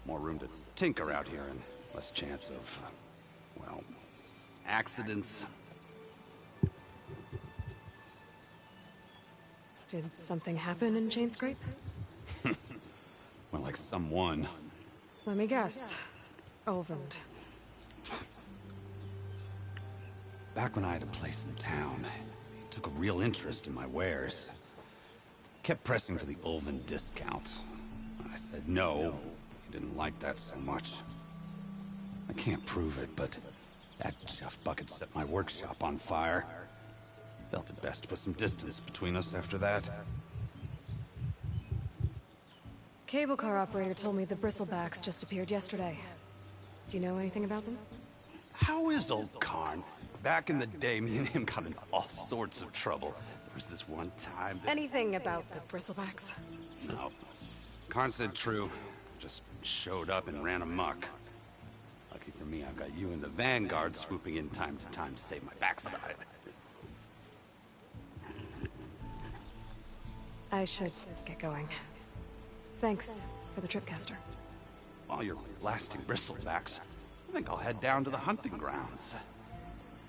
More room to tinker out here and less chance of, well, accidents. Did something happen in Chainscrape? Well, like someone. Let me guess. Ulvund. Back when I had a place in town, he took a real interest in my wares. Kept pressing for the Ulvund discount. I said no. He didn't like that so much. I can't prove it, but that chuff bucket set my workshop on fire. Felt it best to put some distance between us after that. Cable car operator told me the bristlebacks just appeared yesterday. Do you know anything about them? How is old Karn? Back in the day, me and him got in all sorts of trouble. There was this one time that... Anything about the bristlebacks? No. Karn said true. Just showed up and ran amok. Lucky for me, I've got you and the Vanguard swooping in time to save my backside. I should get going. Thanks for the tripcaster. While you're blasting bristlebacks, I think I'll head down to the hunting grounds.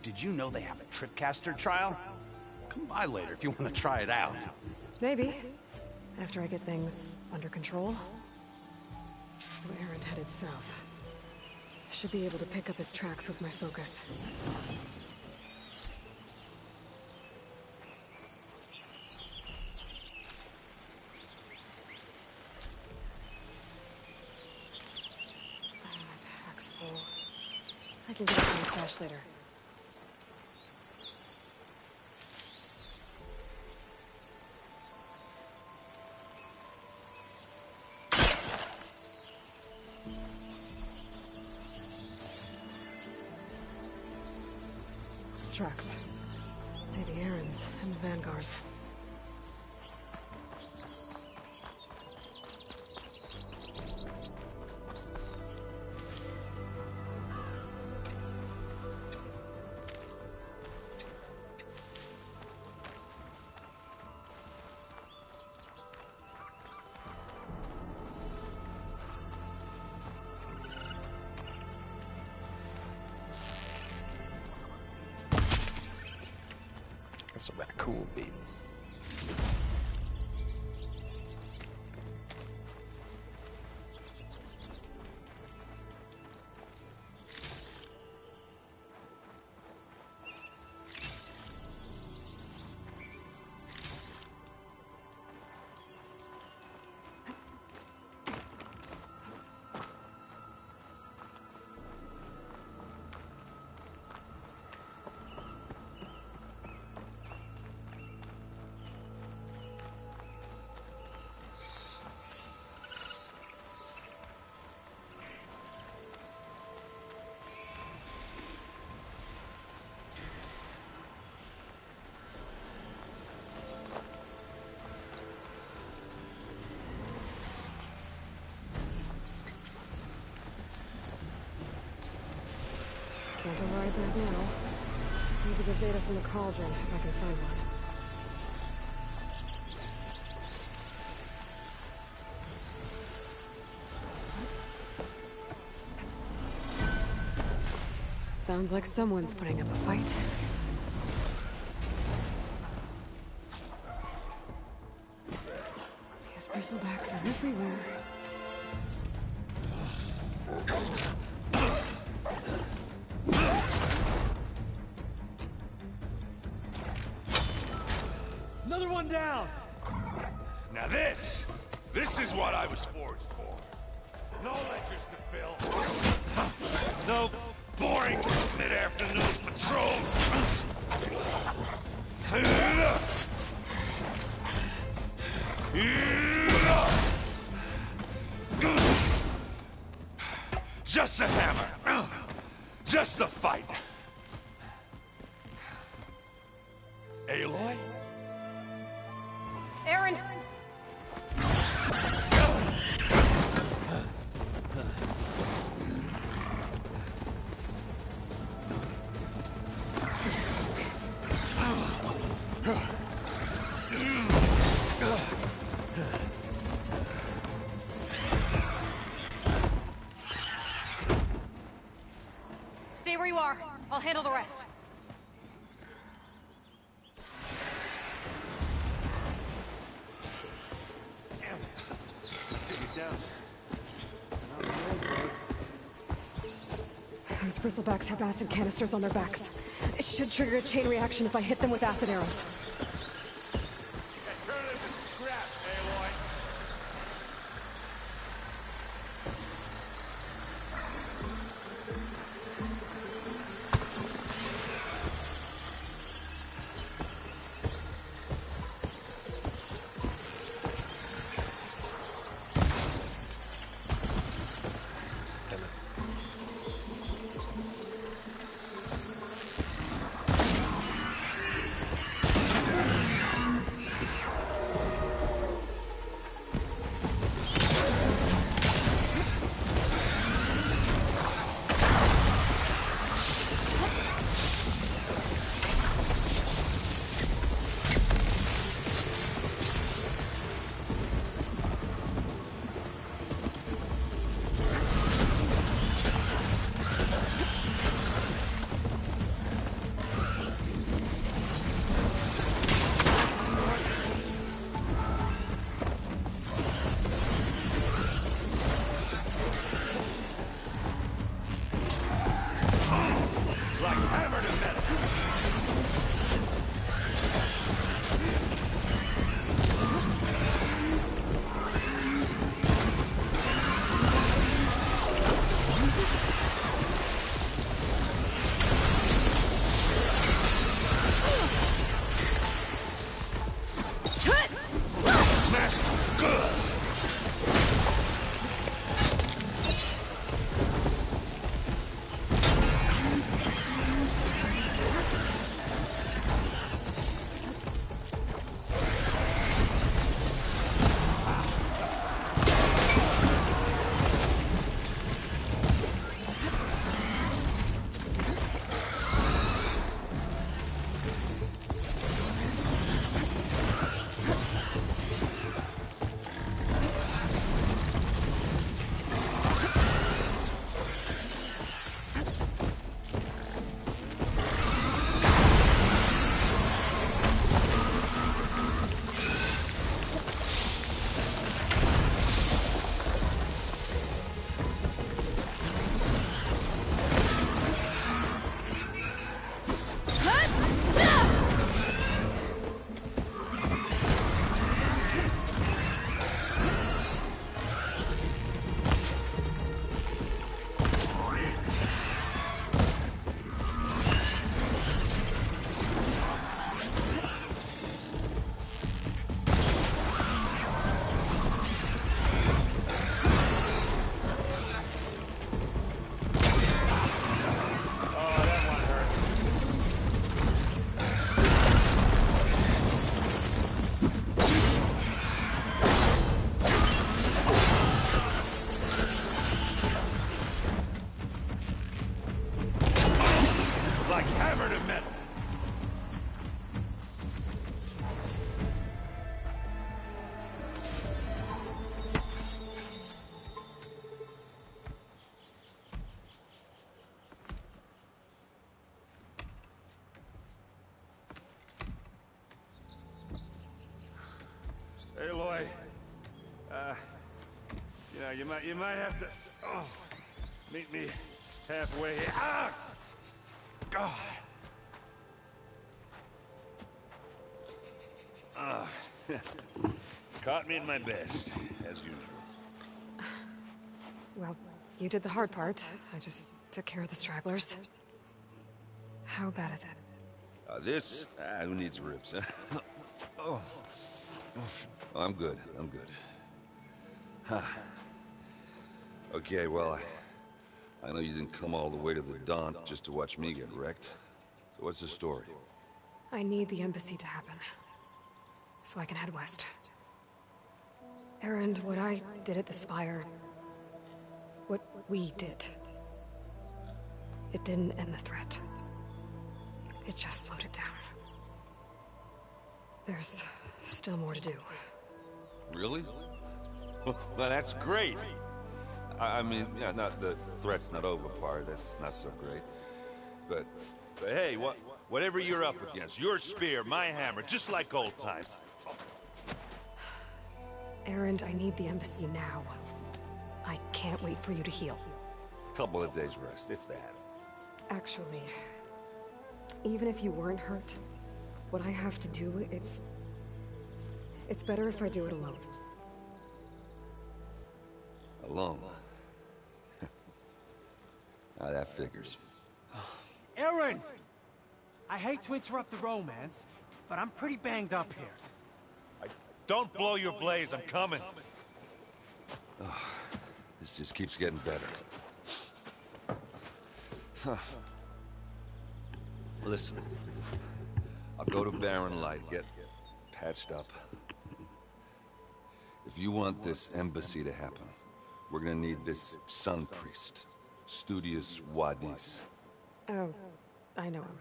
Did you know they have a tripcaster trial? Come by later if you want to try it out. Maybe. After I get things under control. So Erend headed south. Should be able to pick up his tracks with my focus. My pack's full. I can get it from the stash later. Tracks. Maybe Erend's and the Vanguard's. That's a raccoon, baby. Can't override that now. Need to get data from the cauldron, if I can find one. Sounds like someone's putting up a fight. These bristlebacks are everywhere. Another one down! Now this is what I was forged for. No ledgers to fill. No boring mid-afternoon patrols. Just the hammer. Just the fight. Aloy? Aaron! Stay where you are. I'll handle the rest. Those bristlebacks have acid canisters on their backs. It should trigger a chain reaction if I hit them with acid arrows. Turn it into scrap, Aloy. Yeah, you might have to meet me halfway here. Ah! God. Caught me in my best, as usual. Well, you did the hard part. I just took care of the stragglers. How bad is it? Who needs ribs, huh? Oh, I'm good. I'm good. Huh. Okay, well, I know you didn't come all the way to the Daunt just to watch me get wrecked. So what's the story? I need the embassy to happen, so I can head west. Erend, what I did at the Spire, what we did, it didn't end the threat. It just slowed it down. There's still more to do. Really? Well, that's great. I mean, yeah, not the threat's not over part. That's not so great. But hey, whatever you're up against, your spear, my hammer, just like old times. Erend, I need the embassy now. I can't wait for you to heal. Couple of days rest, if that. Actually, even if you weren't hurt, what I have to do, it's better if I do it alone. Alone? Now that figures. Erend! I hate to interrupt the romance, but I'm pretty banged up here. Don't blow your blaze, I'm coming. This just keeps getting better. Huh. Listen, I'll go to Barren Light, get patched up. If you want this embassy to happen, we're gonna need this Sun Priest, Studius Wadis. Oh, I know him.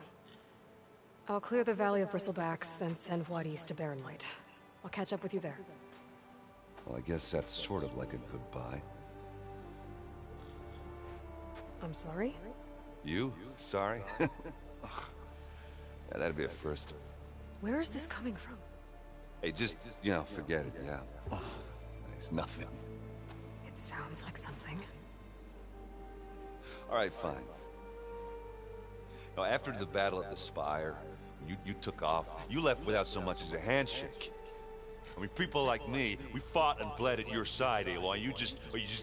I'll clear the Valley of Bristlebacks, then send Wadis to Barren Light. I'll catch up with you there. Well, I guess that's sort of like a goodbye. I'm sorry? You? Sorry? Yeah, that'd be a first. Where is this coming from? Hey, just, forget it, yeah. It's nothing. It sounds like something. All right, fine. Now, after the battle at the Spire, you took off. You left without so much as a handshake. I mean, people like me, we fought and bled at your side, Aloy. You just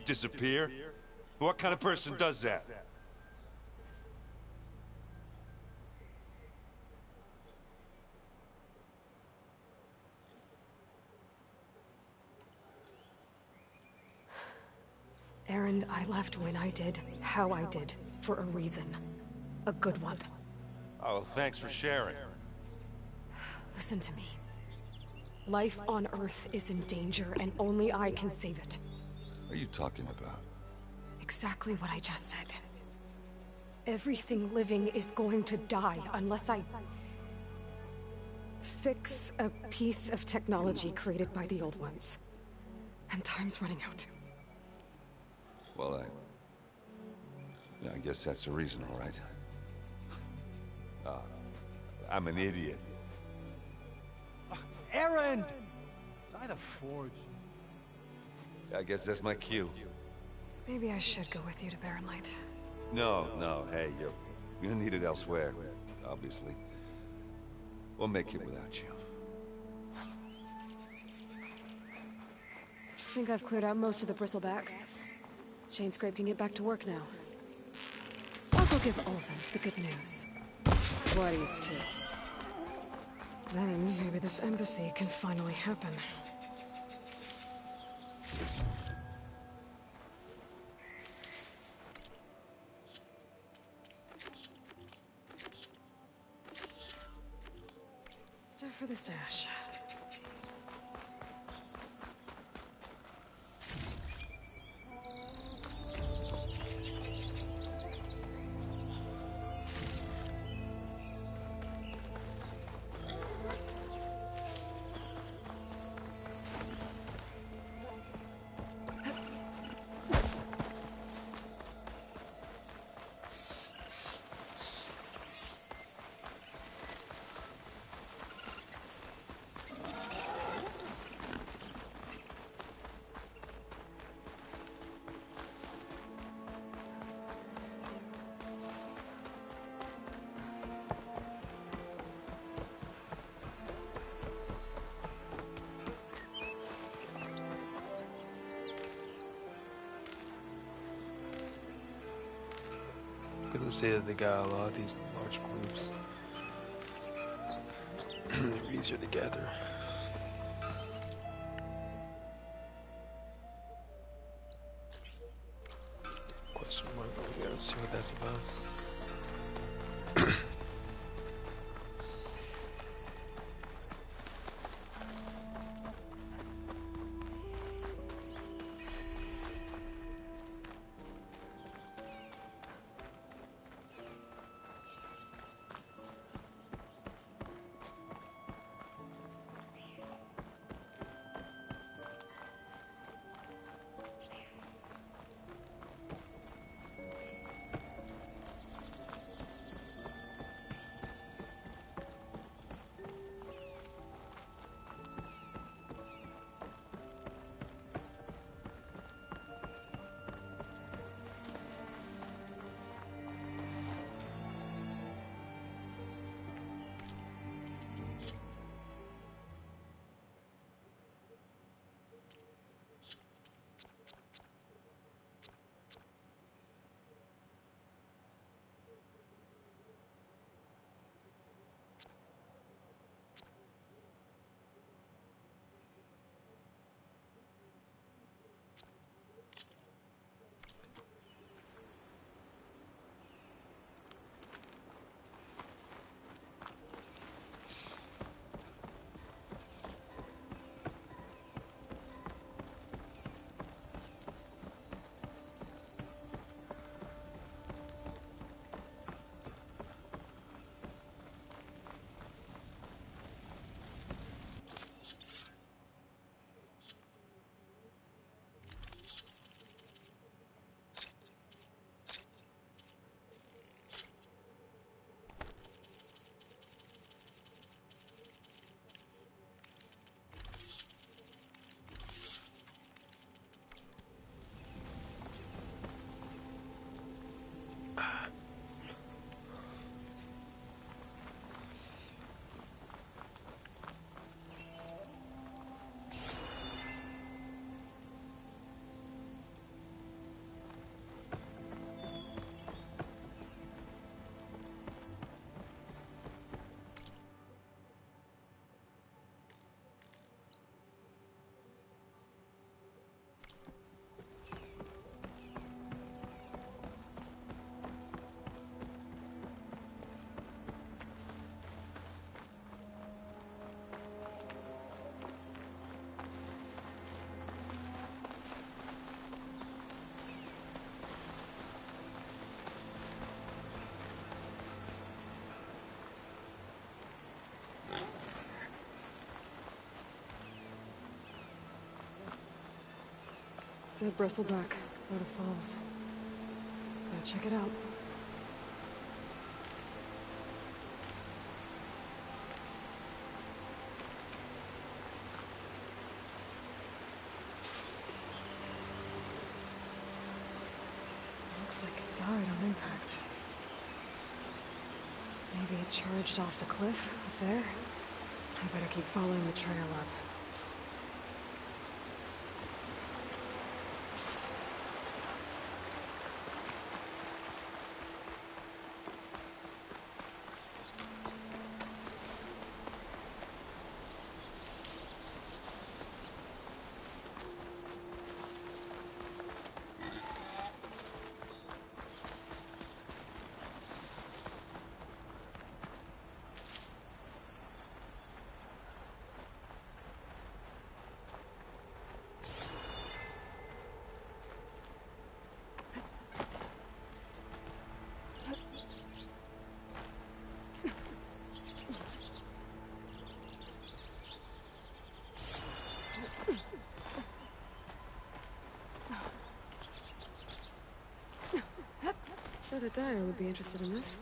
disappear? What kind of person does that? Erend, I left when I did, how I did, for a reason. A good one. Oh, thanks for sharing. Listen to me. Life on Earth is in danger, and only I can save it. What are you talking about? Exactly what I just said. Everything living is going to die unless I fix a piece of technology created by the Old Ones. And time's running out. Well, I guess that's the reason, all right. I'm an idiot. Erend! By the Forge. I guess that's my cue. Maybe I should go with you to Barren Light. No, hey, you're needed elsewhere, obviously. We'll make it without you. I think I've cleared out most of the Bristlebacks. Chainscrape can get back to work now. I'll go give Olvent the good news. Wadis, too. Then, maybe this embassy can finally happen. Stuff for the stash. to say that they got a lot of these large groups. They're easier to gather. Question mark, we gotta see what that's about. Dead bristleback, Loda Falls. Gotta check it out. Looks like it died on impact. Maybe it charged off the cliff up there. I better keep following the trail up. Bet a Dyer would be interested in this.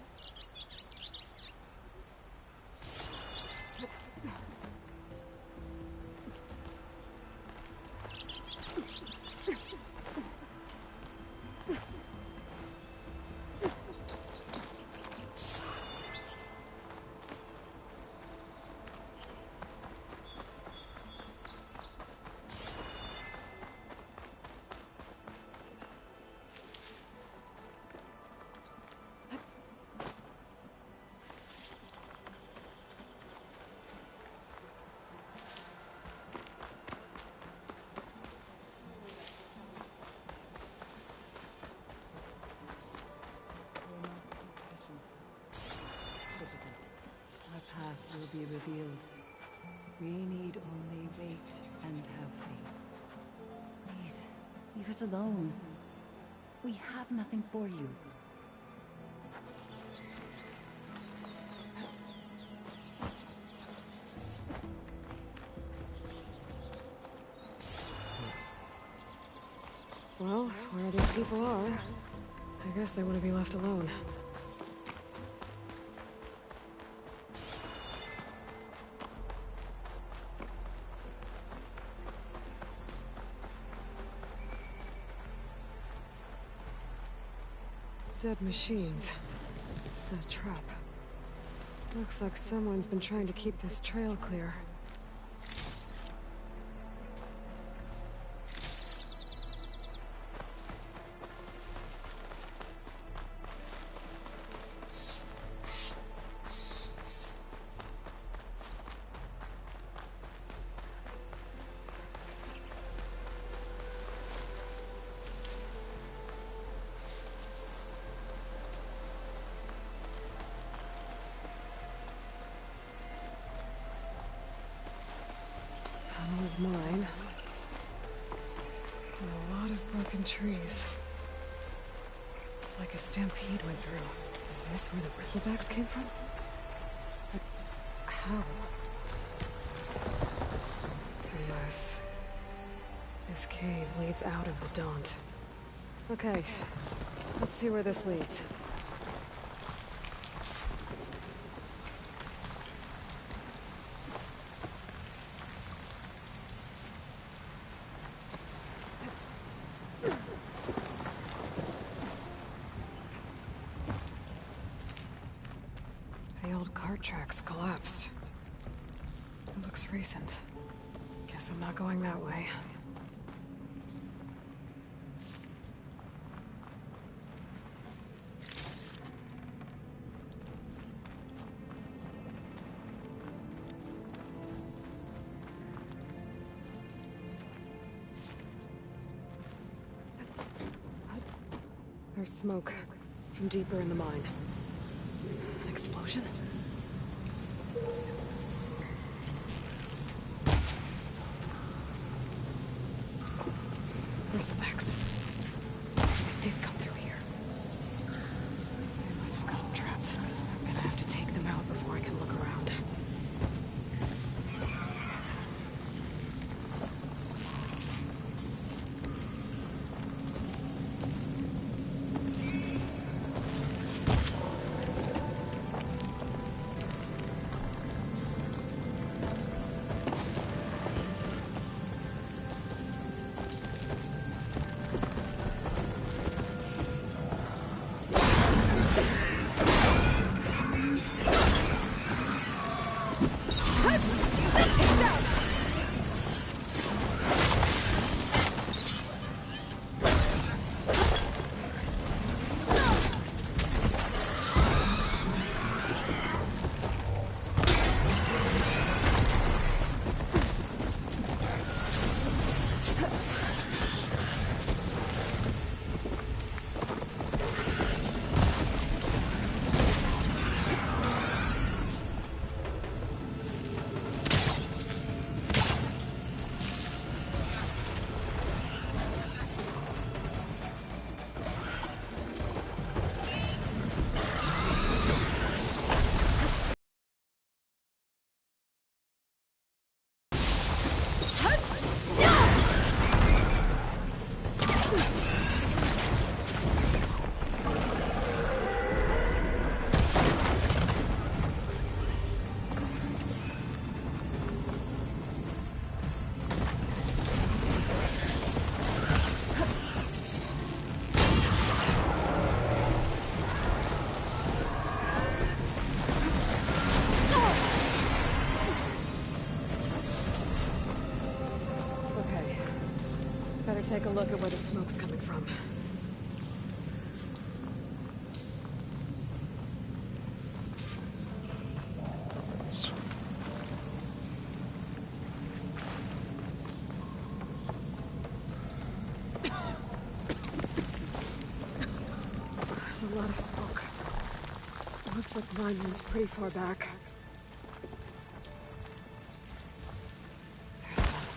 field. We need only wait and have faith. Please, leave us alone. We have nothing for you. Well, where these people are, I guess they want to be left alone. Dead machines. A trap. Looks like someone's been trying to keep this trail clear. Mine. And a lot of broken trees. It's like a stampede went through. Is this where the bristlebacks came from? But how? Yes. This cave leads out of the Daunt. Okay, let's see where this leads. Tracks collapsed. It looks recent. Guess I'm not going that way. There's smoke from deeper in the mine. An explosion? Bristlebacks. So they did come through here. They must have gotten trapped. I'm gonna have to take them out before I can look around. Take a look at where the smoke's coming from. There's a lot of smoke. It looks like the mine runs pretty far back.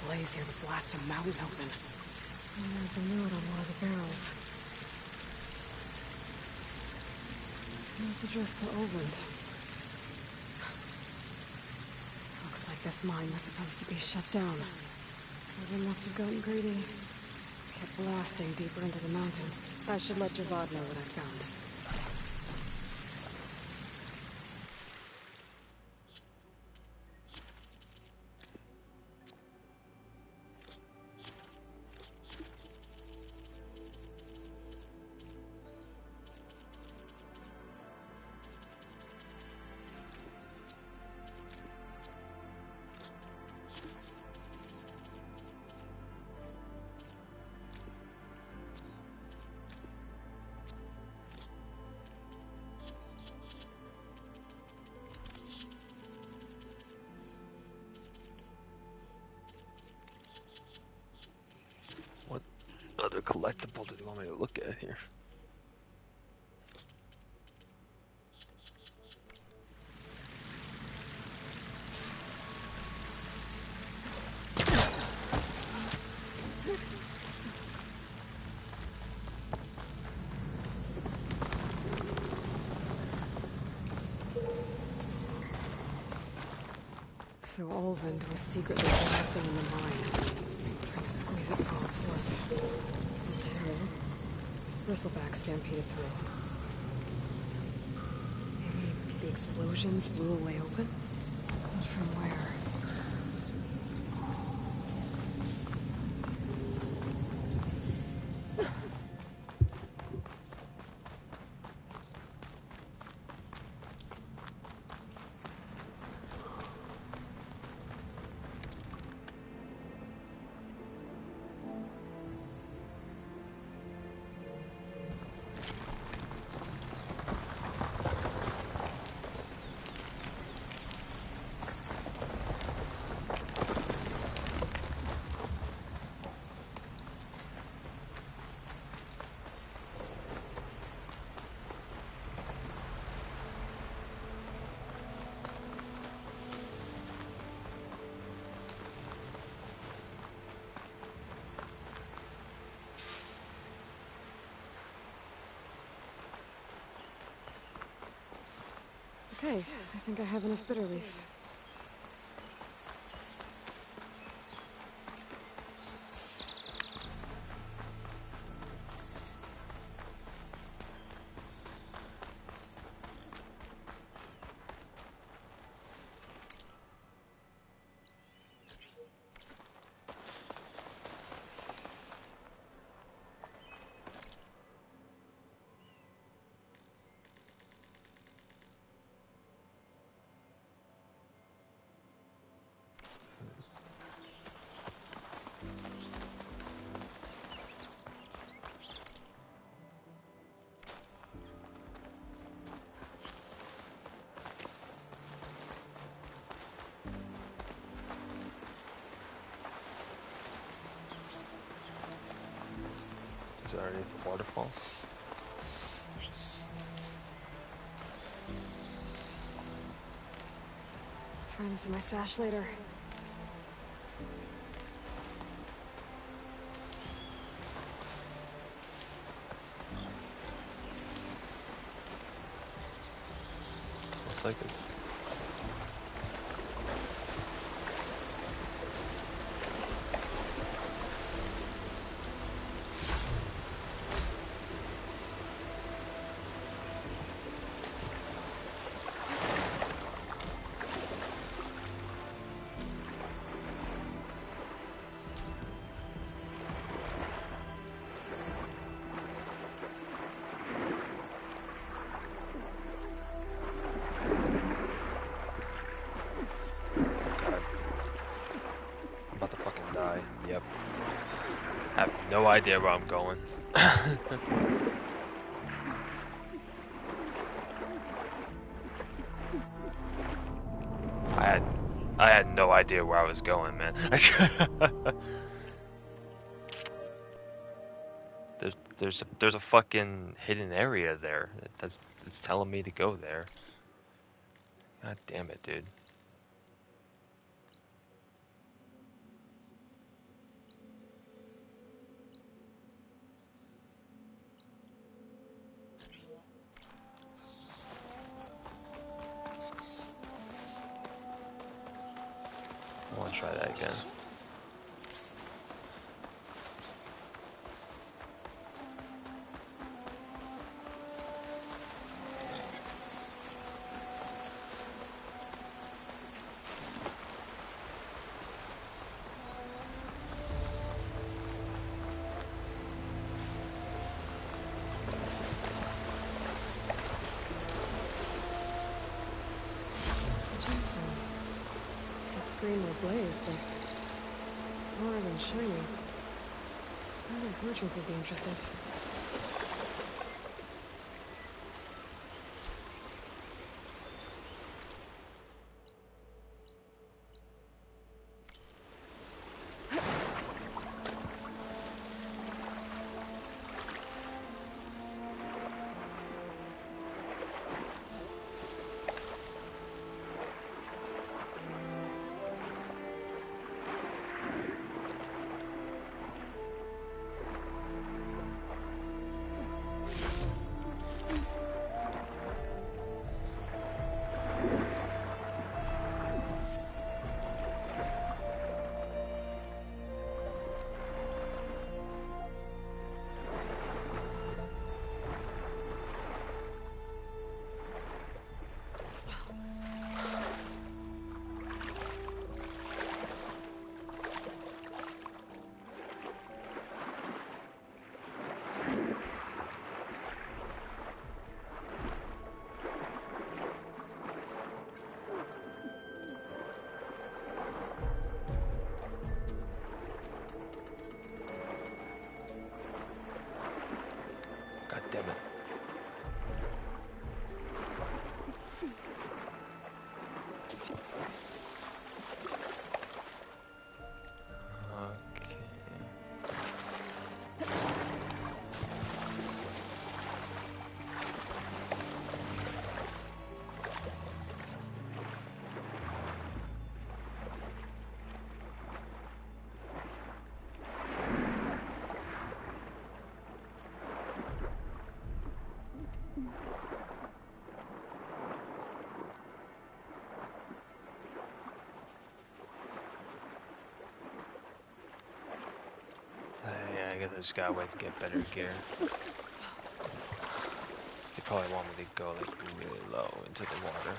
blaze here to blast a mountain open. And there's a note on one of the barrels. This note's addressed to Olvend. Looks like this mine was supposed to be shut down. Olvend must have gotten greedy. Kept blasting deeper into the mountain. I should let Javad know what I found. What other collectible do you want me to look at here? So Olvend was secretly blasting in the mine. Trying to squeeze it for all it's worth. Until Bristleback stampeded through. Maybe the explosions blew a way open? But from where? Okay, I think I have enough bitter leaf. Is there any waterfalls? Find this in my stash later. Looks like it. Yep. I have no idea where I'm going. I had no idea where I was going, man. There's a fucking hidden area there that's telling me to go there. God damn it, dude. again. Gemstone. It's green with blaze, but it's more than shiny. I think merchants would be interested. God damn it. Yeah, I guess I just gotta wait to get better gear. They probably want me to go like really low into the water.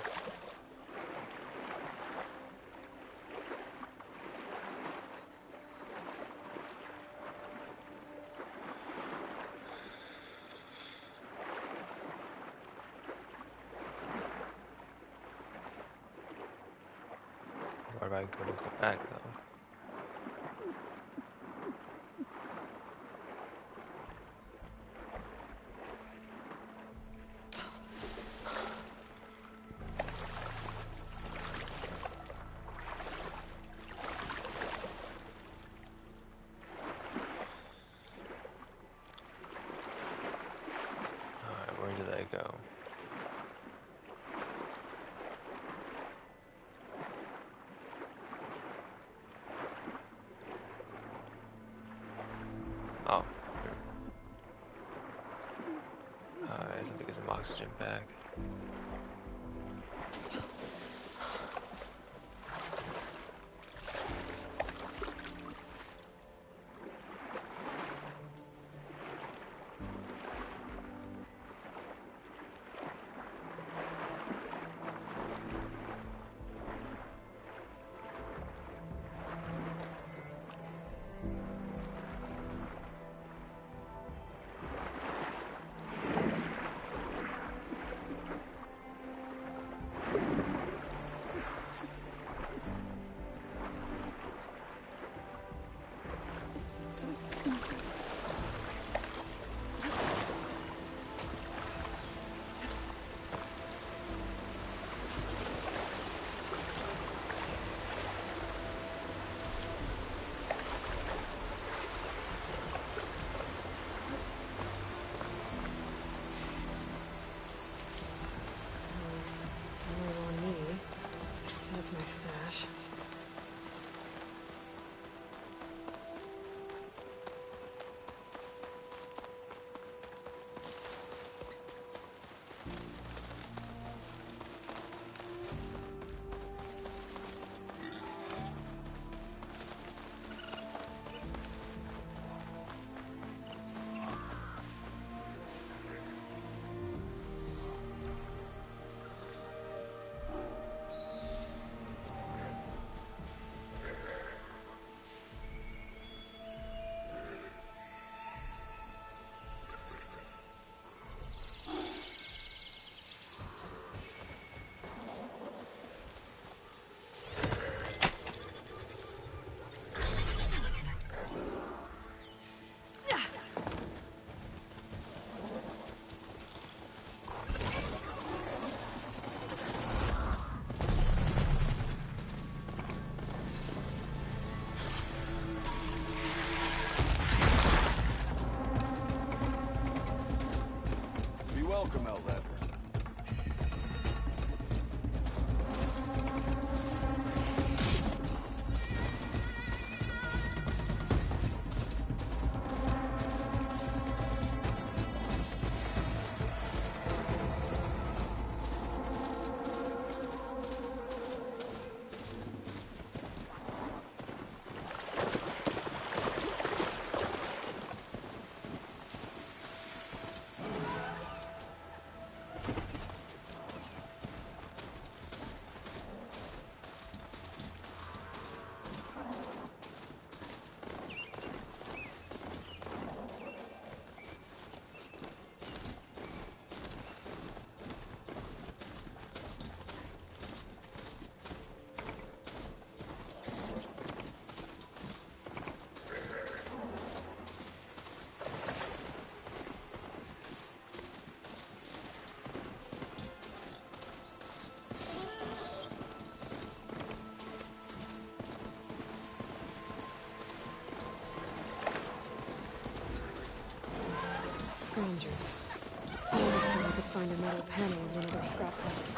Where do I go back though? Where did I go? Oh. I have to get some oxygen back. That's my stash. scavengers. Mildred said I could find a metal panel in one of their scrap piles.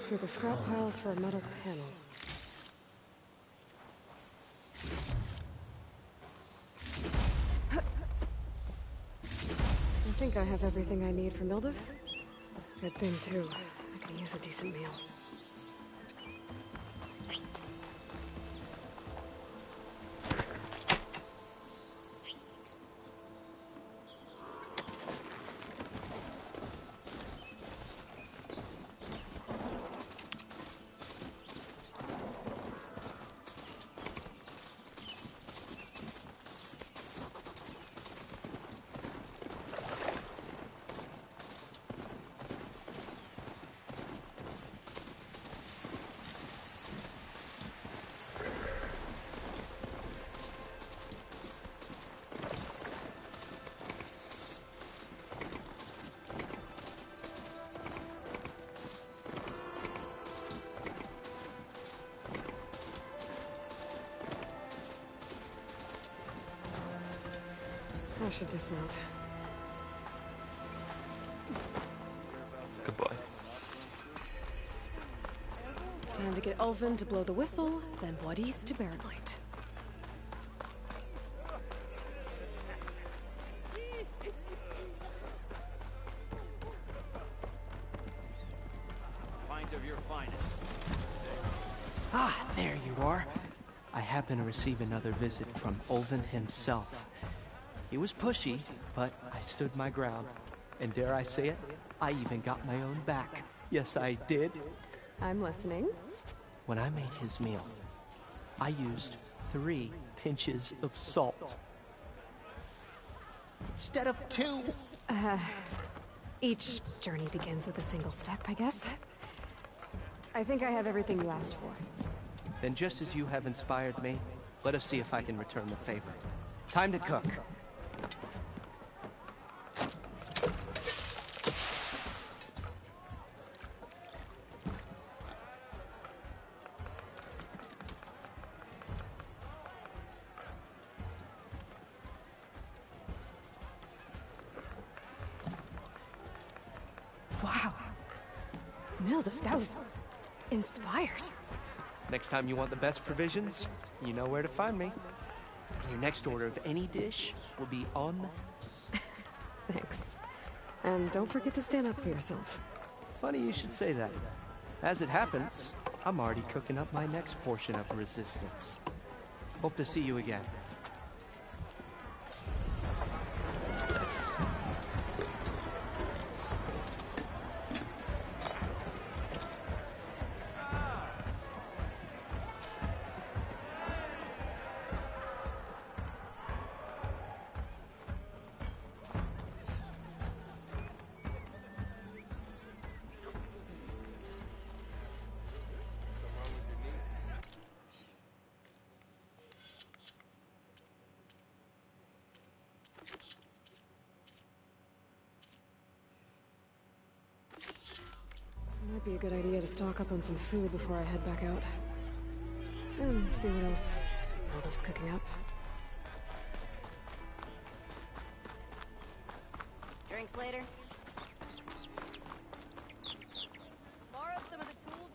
Through the scrap piles for a metal panel. I think I have everything I need for Mildev. Good thing, too. I can use a decent meal. I should dismount. Goodbye. Time to get Ulvin to blow the whistle, then Wadis to Barren Light. Pint of your finest. Ah, there you are. I happen to receive another visit from Ulvin himself. He was pushy, but I stood my ground. And dare I say it, I even got my own back. Yes, I did. I'm listening. When I made his meal, I used 3 pinches of salt. Instead of 2. Each journey begins with a single step, I guess. I think I have everything you asked for. Then just as you have inspired me, let us see if I can return the favor. Time to cook. Wow. Mildev, that was inspired. Next time you want the best provisions, you know where to find me. Your next order of any dish will be on the house. Thanks. And don't forget to stand up for yourself. Funny you should say that. As it happens, I'm already cooking up my next portion of resistance. Hope to see you again. Might be a good idea to stock up on some food before I head back out. And see what else Waldorf's cooking up. Drinks later? Borrow some of the tools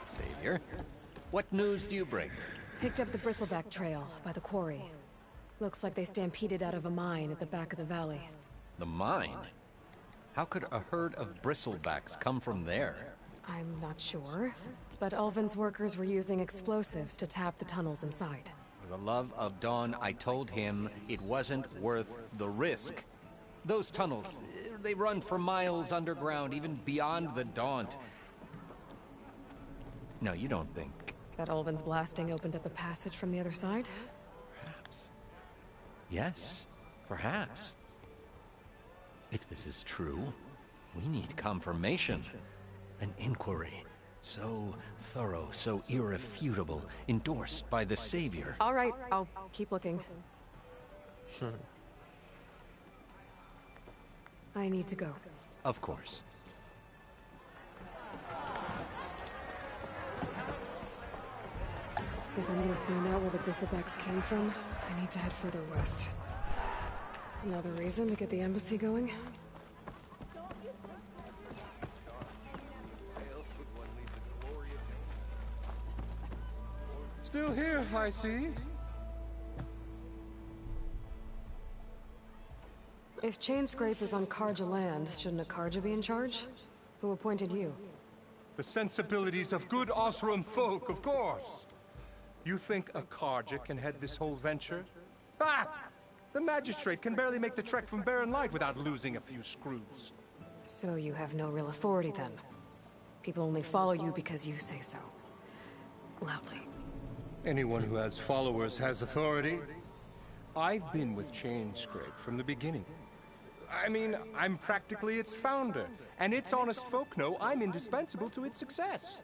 Savior, what news do you bring? Picked up the Bristleback Trail by the quarry. Looks like they stampeded out of a mine at the back of the valley. The mine? How could a herd of bristlebacks come from there? I'm not sure, but Ulvin's workers were using explosives to tap the tunnels inside. For the love of Dawn, I told him it wasn't worth the risk. Those tunnels, they run for miles underground, even beyond the Daunt. No, you don't think... That Ulvin's blasting opened up a passage from the other side? Perhaps. Yes, perhaps. If this is true, we need confirmation. An inquiry. So thorough, so irrefutable, endorsed by the Savior. All right, I'll keep looking. I need to go. Of course. If I'm gonna find out where the Bristlebacks came from, I need to head further west. Another reason to get the embassy going? Still here, I see. If Chainscrape is on Karja land, shouldn't a Karja be in charge? Who appointed you? The sensibilities of good Osram folk, of course. You think a Karja can head this whole venture? Ah! The magistrate can barely make the trek from Barren Light without losing a few screws. So you have no real authority then? People only follow you because you say so. Loudly. Anyone who has followers has authority. I've been with Chainscrape from the beginning. I mean, I'm practically its founder, and its honest folk know I'm indispensable to its success.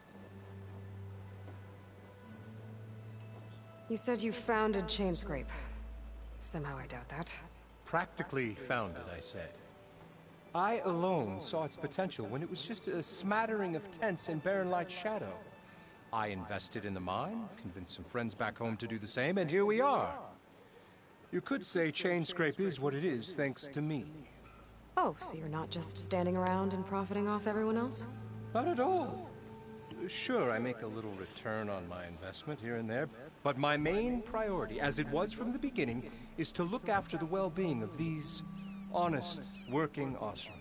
You said you founded Chainscrape. Somehow I doubt that. Practically founded, I said. I alone saw its potential when it was just a smattering of tents in Barren Light's shadow. I invested in the mine, convinced some friends back home to do the same, and here we are. You could say Chainscrape is what it is thanks to me. Oh, so you're not just standing around and profiting off everyone else? Not at all. Sure, I make a little return on my investment here and there, but my main priority, as it was from the beginning, is to look after the well-being of these honest, working Osram.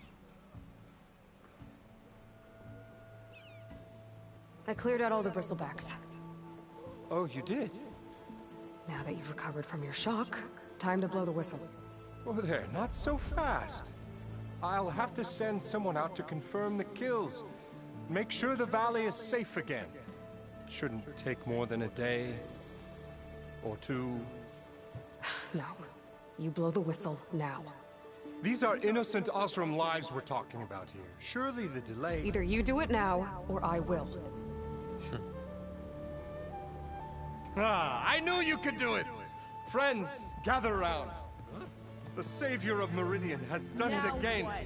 I cleared out all the Bristlebacks. Oh, you did? Now that you've recovered from your shock, time to blow the whistle. Oh there, not so fast. I'll have to send someone out to confirm the kills. Make sure the valley is safe again. It shouldn't take more than a day. Or two. No. You blow the whistle now. These are innocent Osram lives we're talking about here. Surely the delay... Either you do it now, or I will. I knew you could do it! Friends, gather around. The Savior of Meridian has done it again. What?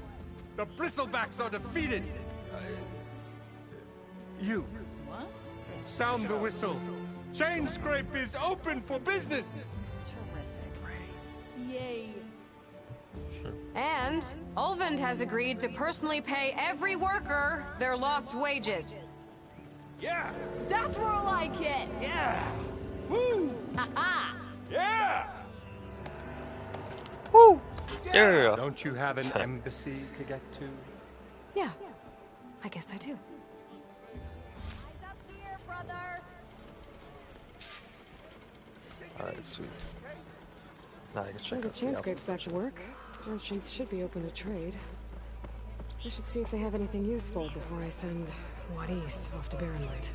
The Bristlebacks are defeated. You. What? Sound the whistle. Chainscrape is open for business. Terrific. Yay. And Ulvund has agreed to personally pay every worker their lost wages. Yeah! That's more like it! Yeah! Woo! Ha-ha! Yeah! Woo! Yeah! Don't you have an embassy to get to? Yeah, I guess I do. Alright, sweet. Now I can check The out Chain the Scrape's back to work. Merchants should be open to trade. I should see if they have anything useful before I send Wadis off to Barren Light.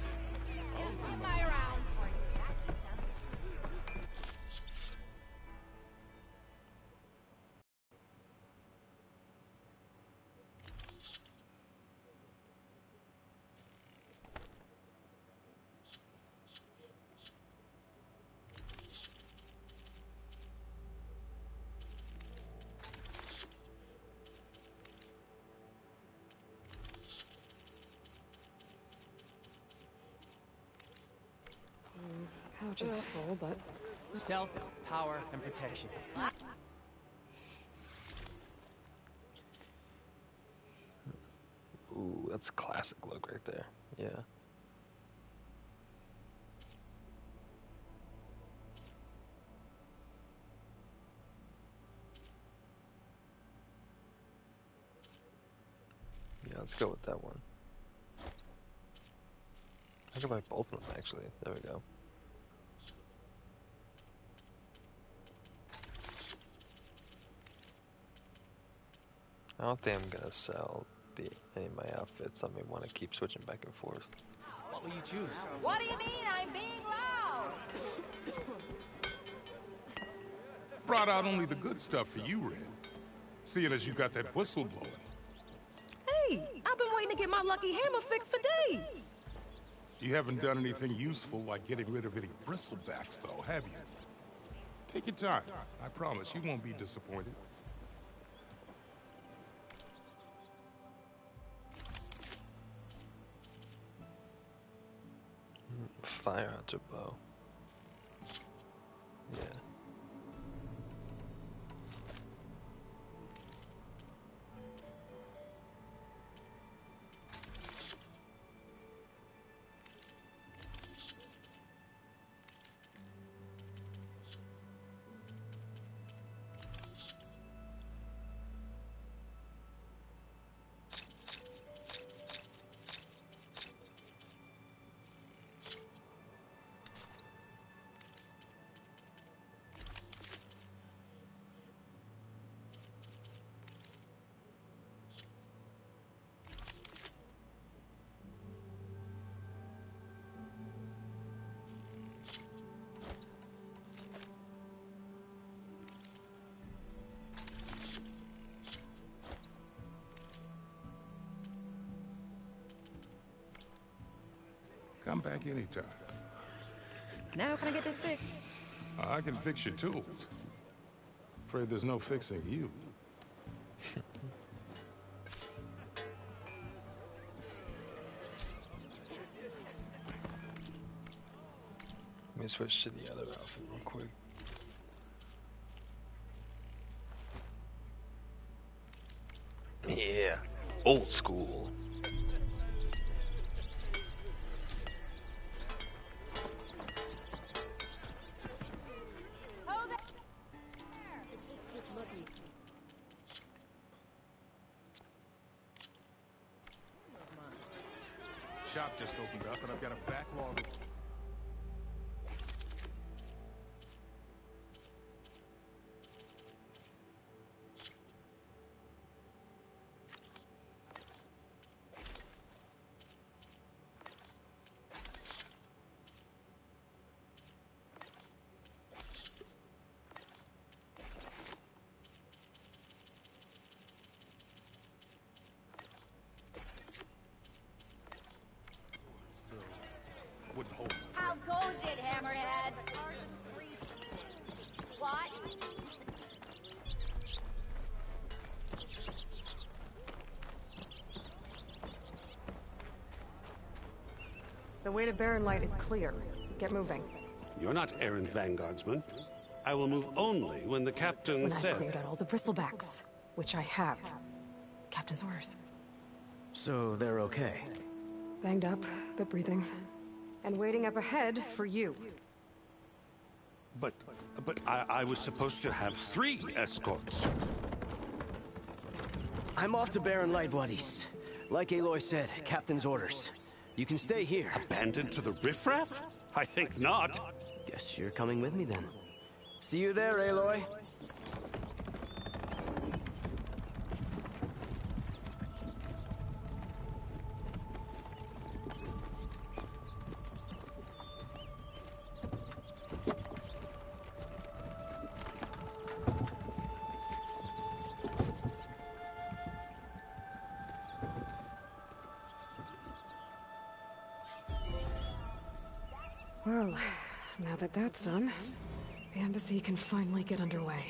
Pouch is full, but... Stealth, power, and protection. Ooh, that's a classic look right there. Yeah. Yeah, let's go with that one. I could buy both of them actually. There we go. I don't think I'm gonna sell any of my outfits. I may want to keep switching back and forth. What will you choose? What do you mean I'm being loud? Brought out only the good stuff for you, Red. Seeing as you got that whistle blowing. Hey, I've been waiting to get my lucky hammer fixed for days. You haven't done anything useful like getting rid of any bristlebacks, though, have you? Take your time. I promise you won't be disappointed. Fire hunter bow. Yeah. Come back anytime. Now can I get this fixed? I can fix your tools. Afraid there's no fixing you. Let me switch to the other outfit real quick. Yeah, old school. Shop just opened up and I've got a backlog of... How goes it, Hammerhead? What? The way to Barren Light is clear. Get moving. You're not errant vanguardsman. I will move only when the captain When I've says... cleared out all the bristlebacks. which I have. Captain's orders. So they're okay? Banged up, but breathing. And waiting up ahead for you. But I was supposed to have 3 escorts. I'm off to Baron Light, buddies. Like Aloy said, Captain's orders. You can stay here. Abandoned to the riffraff? I think not. Guess you're coming with me then. See you there, Aloy. Well, now that that's done, the embassy can finally get underway.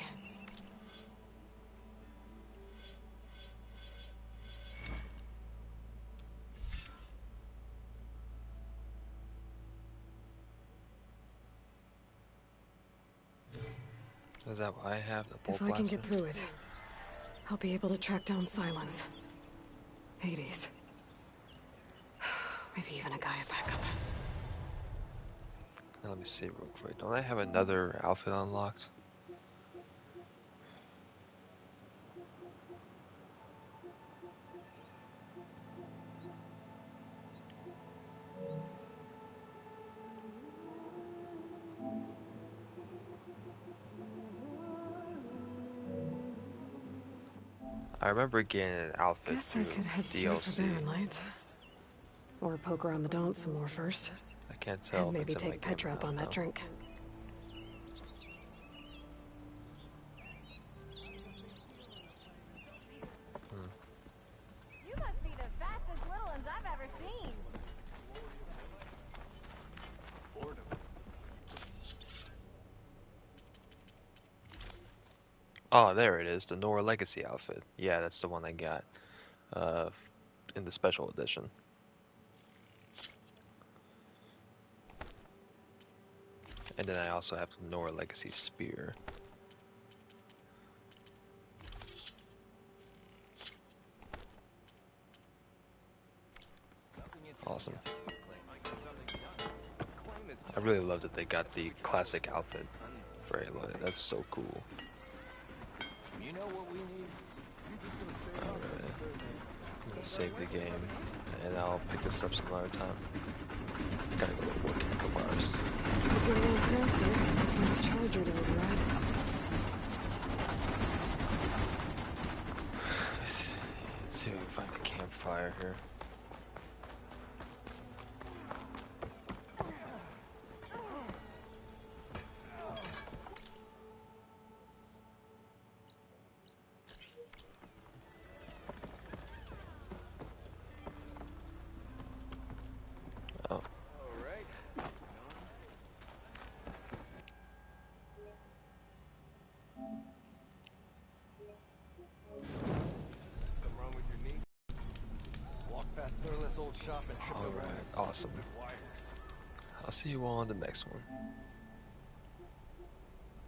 Is that what I have? The bolt If I can blaster? get through it, I'll be able to track down Silence. Hades. Maybe even a Gaia backup. Let me see real quick. Don't I have another outfit unlocked? I remember getting an outfit Guess I through could head straight for DLC. Baron Light. Or poke around the Daunt some more first. I can't tell. And if maybe it's in my take game Petra or up on not, that though. drink. You must be the fastest little ones I've ever seen. Oh, there it is, the Nora Legacy outfit. Yeah, that's the one I got in the special edition. And then I also have the Nora Legacy spear. Awesome. I really love that they got the classic outfit for Aloy. That's so cool. You know what we need? Alright. I'm gonna save the game and I'll pick this up some other time. Gotta go to work in a couple hours. Could get a little faster from the charger to override. Let's see if we can find the campfire here. Oh. Something wrong with your knee? Walk past Thurless old shop and trip over Alright, my awesome. stupid wires. I'll see you all on the next one.